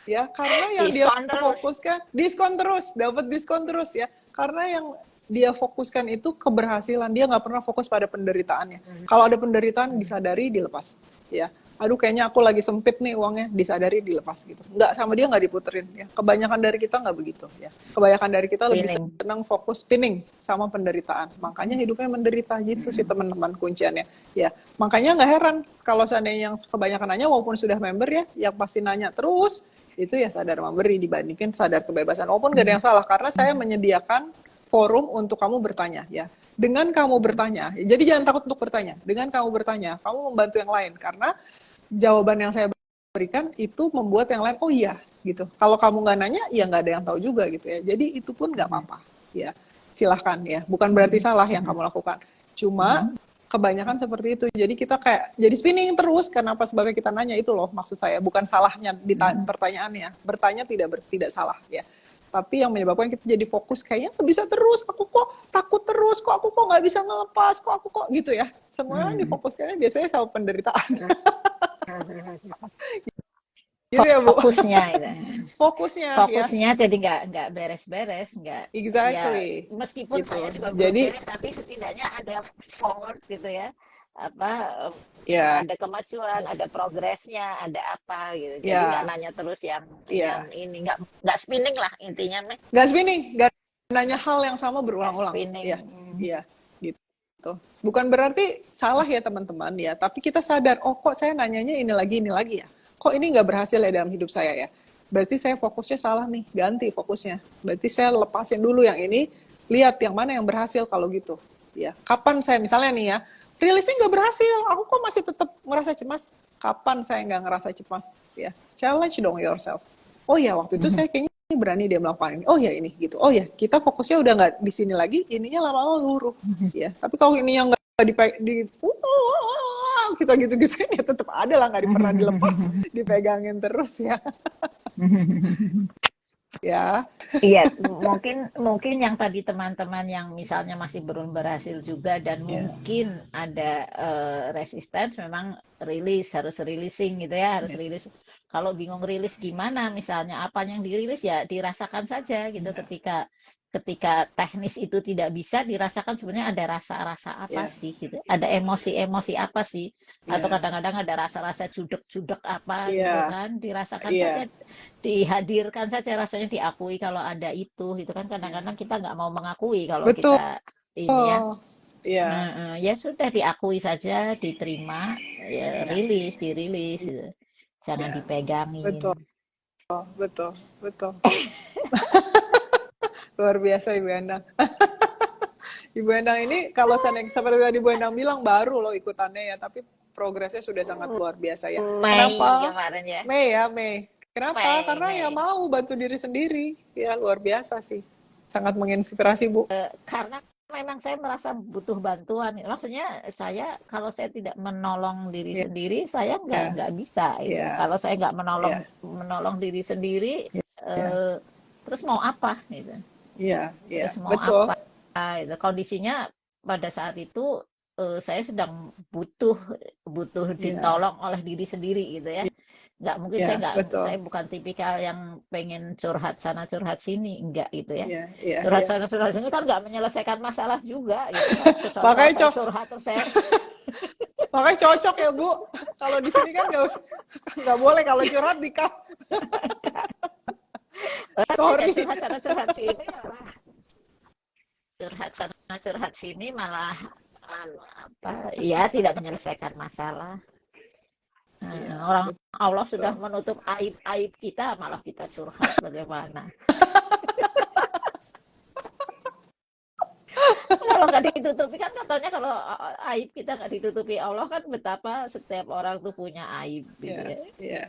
Ya karena yang dia Diskon terus. fokuskan diskon terus dapat diskon terus ya karena yang dia fokuskan itu keberhasilan dia nggak pernah fokus pada penderitaannya kalau ada penderitaan disadari dilepas ya aduh kayaknya aku lagi sempit nih uangnya disadari dilepas gitu nggak sama dia nggak diputerin ya kebanyakan dari kita nggak begitu ya kebanyakan dari kita lebih senang fokus spinning sama penderitaan makanya hidupnya menderita gitu sih teman-teman kunciannya ya makanya nggak heran kalau seandainya yang kebanyakan nanya walaupun sudah member ya yang pasti nanya terus itu ya sadar memberi dibandingkan sadar kebebasan. Walaupun gak ada yang salah, karena saya menyediakan forum untuk kamu bertanya. Ya, dengan kamu bertanya, jadi jangan takut untuk bertanya. Dengan kamu bertanya, kamu membantu yang lain karena jawaban yang saya berikan itu membuat yang lain, oh iya, gitu. Kalau kamu nggak nanya, ya nggak ada yang tahu juga gitu ya. Jadi itu pun nggak apa-apa. Ya, silahkan ya. Bukan berarti salah yang kamu lakukan. Cuma kebanyakan seperti itu. Jadi kita kayak jadi spinning terus karena apa sebabnya kita nanya itu loh maksud saya bukan salahnya di pertanyaannya. Bertanya tidak salah ya. Tapi yang menyebabkan kita jadi fokus kayaknya nggak bisa terus, aku kok takut terus, kok aku kok nggak bisa ngelepas, kok aku kok gitu ya. Semuanya difokuskannya biasanya sama penderitaan. Gitu ya Bu. Fokusnya itu. Fokusnya ya. Fokusnya jadi nggak beres-beres, nggak ya Exactly. meskipun Gitu. saya juga belum Jadi beres, tapi setidaknya ada forward gitu ya. apa Ya, ada kemajuan, ada progresnya, ada apa gitu. Jadi ya, nggak nanya terus yang ya. ini, nggak spinning lah intinya, Mek. Nggak spinning, nggak nanya hal yang sama Nggak berulang-ulang. spinning. Iya, iya, gitu. Bukan berarti salah ya teman-teman ya, tapi kita sadar, oh kok saya nanyanya ini lagi ya. Kok ini nggak berhasil ya dalam hidup saya ya. Berarti saya fokusnya salah nih, ganti fokusnya. Berarti saya lepasin dulu yang ini, lihat yang mana yang berhasil kalau gitu. Ya, kapan saya misalnya nih ya, rilisnya nggak berhasil, aku kok masih tetap merasa cemas. Kapan saya nggak ngerasa cemas? Ya, challenge dong yourself. Oh ya, waktu itu saya kayaknya berani dia melakukan ini. Oh ya ini gitu. Oh ya, kita fokusnya udah nggak di sini lagi, ininya lama-lama luruh. Ya, tapi kalau ini yang nggak kita gitu-gitu ya tetap ada lah, nggak pernah dilepas, dipegangin terus ya. Ya. Iya, mungkin yang tadi teman-teman yang misalnya masih belum berhasil juga dan mungkin ada resistance, memang harus releasing gitu ya, harus rilis. Kalau bingung rilis gimana, misalnya apa yang dirilis ya dirasakan saja gitu. Ketika teknis itu tidak bisa dirasakan, sebenarnya ada rasa-rasa apa sih gitu, ada emosi-emosi apa sih, atau kadang-kadang ada rasa-rasa judek-judek apa gitu kan, dirasakan saja, dihadirkan saja rasanya, diakui kalau ada itu gitu kan. Kadang-kadang kita nggak mau mengakui kalau Betul. kita ini ya. Iya. Ya sudah, diakui saja, diterima, ya dirilis gitu. Jangan dipegangin. Betul. Luar biasa Ibu Endang. Ibu Endang ini kalau seperti tadi Ibu Endang bilang baru loh ikutannya ya, tapi progresnya sudah sangat luar biasa ya. Kenapa? Kemarin ya. Mei. Kenapa? Karena ya mau bantu diri sendiri. Ya luar biasa sih. Sangat menginspirasi Bu. Karena memang saya merasa butuh bantuan. Maksudnya kalau saya tidak menolong diri sendiri, saya nggak bisa. Gitu. Kalau saya nggak menolong diri sendiri, terus mau apa? Gitu. Terus mau betul. apa? Gitu. Kondisinya pada saat itu saya sedang butuh ditolong oleh diri sendiri gitu ya. Nggak mungkin saya bukan tipikal yang pengen curhat sana curhat sini, enggak gitu ya. Curhat sana curhat sini kan nggak menyelesaikan masalah juga gitu kan. Makanya curhat terus saya. Makanya cocok ya Bu. Kalau di sini kan nggak boleh kalau curhat di-cut. Sorry. Curhat sana curhat sini malah curhat sana curhat sini malah apa? Ya tidak menyelesaikan masalah. Orang Allah sudah menutup aib kita, malah kita curhat, bagaimana? Kalau nggak ditutupi kan, katanya kalau aib kita nggak ditutupi Allah kan, betapa setiap orang tuh punya aib gitu ya.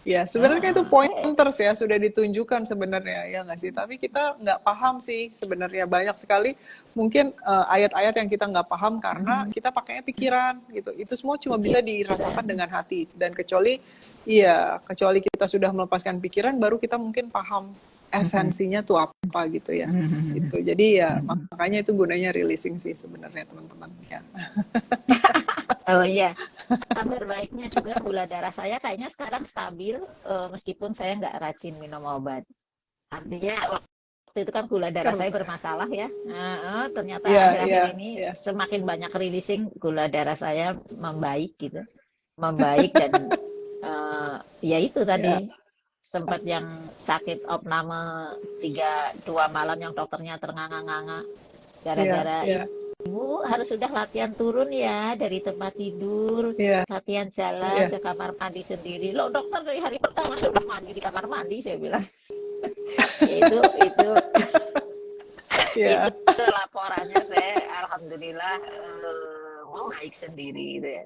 Ya, sebenarnya itu pointers ya, sudah ditunjukkan sebenarnya ya nggak sih? Tapi kita nggak paham sih sebenarnya, banyak sekali mungkin ayat-ayat yang kita nggak paham karena kita pakainya pikiran gitu. Itu semua cuma bisa dirasakan dengan hati, dan kecuali kita sudah melepaskan pikiran, baru kita mungkin paham esensinya tuh apa gitu ya. Gitu. Jadi ya makanya itu gunanya releasing sih sebenarnya teman-teman ya. Oh iya, kabar baiknya juga gula darah saya kayaknya sekarang stabil, meskipun saya nggak rajin minum obat. Artinya waktu itu kan gula darah saya bermasalah ya. Ternyata akhir-akhir ini semakin banyak releasing, gula darah saya membaik gitu, dan ya itu tadi sempat yang sakit opname 2 malam yang dokternya ternganga-nganga gara-gara Ibu harus sudah latihan turun ya dari tempat tidur, latihan jalan ke kamar mandi sendiri. Loh dokter, dari hari pertama sudah mandi di kamar mandi, saya bilang. itu laporannya, saya alhamdulillah baik sendiri gitu ya.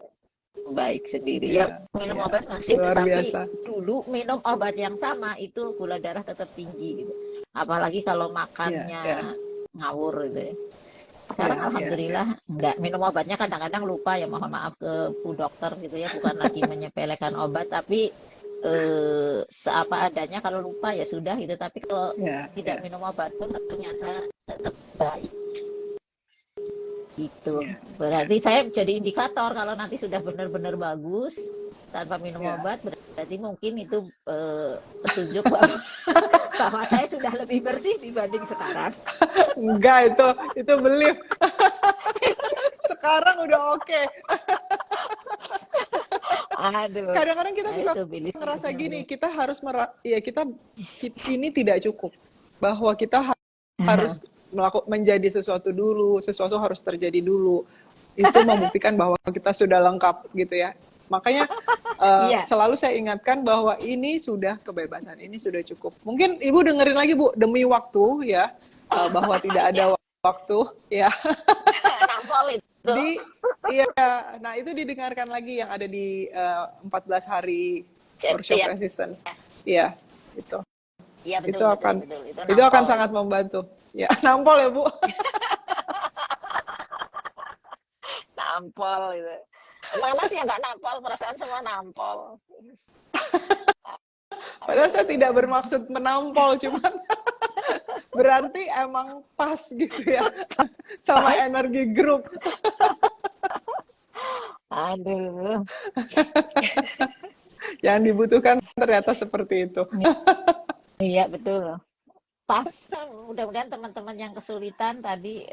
Baik sendiri ya, minum obat masih, tapi dulu minum obat yang sama itu gula darah tetap tinggi gitu. Apalagi kalau makannya ngawur gitu ya. Sekarang alhamdulillah enggak, minum obatnya kadang-kadang lupa ya, mohon maaf ke Bu Dokter gitu ya, bukan lagi menyepelekan obat, tapi seapa adanya, kalau lupa ya sudah gitu, tapi kalau tidak minum obat pun ternyata tetap baik gitu. Berarti saya jadi indikator kalau nanti sudah benar-benar bagus tanpa minum obat, berarti mungkin itu petunjuk bahwa saya sudah lebih bersih dibanding sekarang. Enggak, itu belief. Sekarang udah oke. Aduh, Kadang-kadang kita nah suka itu Billy. ngerasa gini, kita harus ini tidak cukup. Bahwa kita harus menjadi sesuatu dulu, sesuatu harus terjadi dulu. Itu membuktikan bahwa kita sudah lengkap gitu ya. Makanya Iya. selalu saya ingatkan bahwa ini sudah kebebasan, ini sudah cukup. Mungkin Ibu dengerin lagi Bu, demi waktu ya, bahwa tidak ada waktu ya. Nampol itu. Nah itu didengarkan lagi yang ada di 14 hari workshop resistance. Iya, itu. Iya betul. Itu akan betul. Itu akan sangat membantu. Ya, nampol ya Bu. Nampol itu. Mana sih yang nggak nampol? Perasaan semua nampol. Padahal saya tidak bermaksud menampol, cuman berarti emang pas gitu ya sama energi grup. Aduh. Yang dibutuhkan ternyata seperti itu. Iya betul. Pas, mudah-mudahan teman-teman yang kesulitan tadi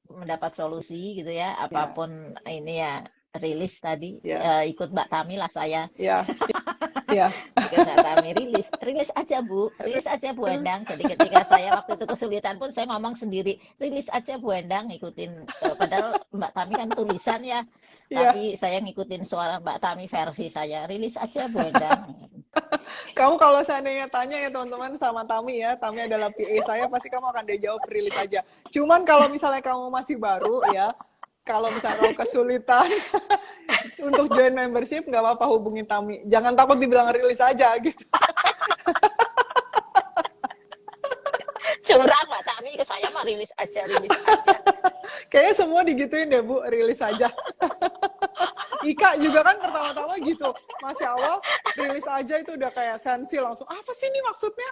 mendapat solusi gitu ya. Apapun ini ya rilis tadi, ikut Mbak Tami lah saya. Iya. Ikut Mbak Tami rilis aja Bu Endang. Jadi ketika saya waktu itu kesulitan pun saya ngomong sendiri, rilis aja Bu Endang, ngikutin. Padahal Mbak Tami kan tulisan ya, tapi saya ngikutin suara Mbak Tami versi saya, rilis aja Bu Endang. Kamu kalau seandainya tanya ya teman-teman sama Tami ya, Tami adalah PA saya, pasti kamu akan dijawab rilis aja. Cuman kalau misalnya kamu masih baru ya, kalau misalnya kamu kesulitan untuk join membership, nggak apa-apa hubungi Tami. Jangan takut dibilang rilis aja gitu. Curang Mbak Tami ke saya mah rilis aja. Kayaknya semua digituin deh Bu, rilis aja. Ika juga kan pertama-tama gitu. Masih awal, rilis aja itu udah kayak sensi langsung. Apa sih ini maksudnya?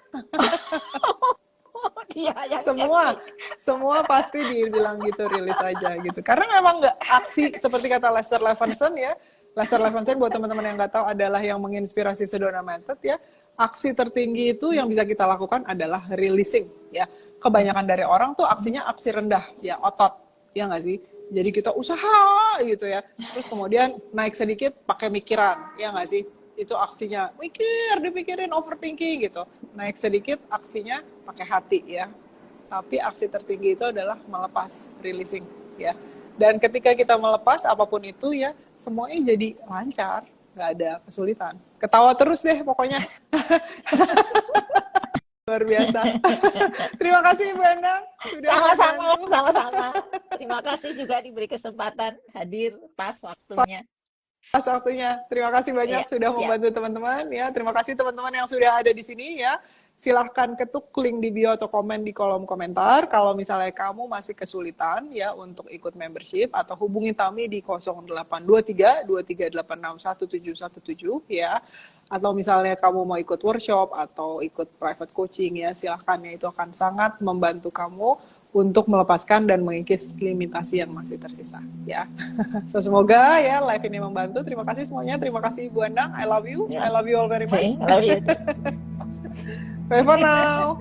Semua pasti dibilang gitu, rilis aja gitu. Karena memang nggak aksi, seperti kata Lester Levinson ya. Lester Levinson buat teman-teman yang nggak tahu adalah yang menginspirasi Sedona Method ya. Aksi tertinggi itu yang bisa kita lakukan adalah releasing ya. Kebanyakan dari orang tuh aksinya aksi rendah ya, otot. Ya nggak sih? Jadi kita usaha gitu ya, terus kemudian naik sedikit pakai mikiran, ya nggak sih? Itu aksinya, dipikirin, overthinking gitu. Naik sedikit aksinya pakai hati ya. Tapi aksi tertinggi itu adalah melepas, releasing ya. Dan ketika kita melepas apapun itu ya, semuanya jadi lancar, nggak ada kesulitan. Ketawa terus deh pokoknya. Luar biasa. Terima kasih Ibu Endang sudah sama-sama. Terima kasih juga diberi kesempatan hadir pas waktunya. Terima kasih banyak sudah membantu teman-teman ya. Terima kasih teman-teman yang sudah ada di sini ya. Silahkan ketuk link di bio atau komen di kolom komentar kalau misalnya kamu masih kesulitan ya untuk ikut membership, atau hubungi Tami di 0823 2386 1717 ya. Atau misalnya kamu mau ikut workshop atau ikut private coaching ya, silahkan ya, itu akan sangat membantu kamu untuk melepaskan dan mengikis limitasi yang masih tersisa ya. So, semoga ya live ini membantu. Terima kasih semuanya. Terima kasih Bu Endang. I love you. I love you all very much. I love you. Bye for now.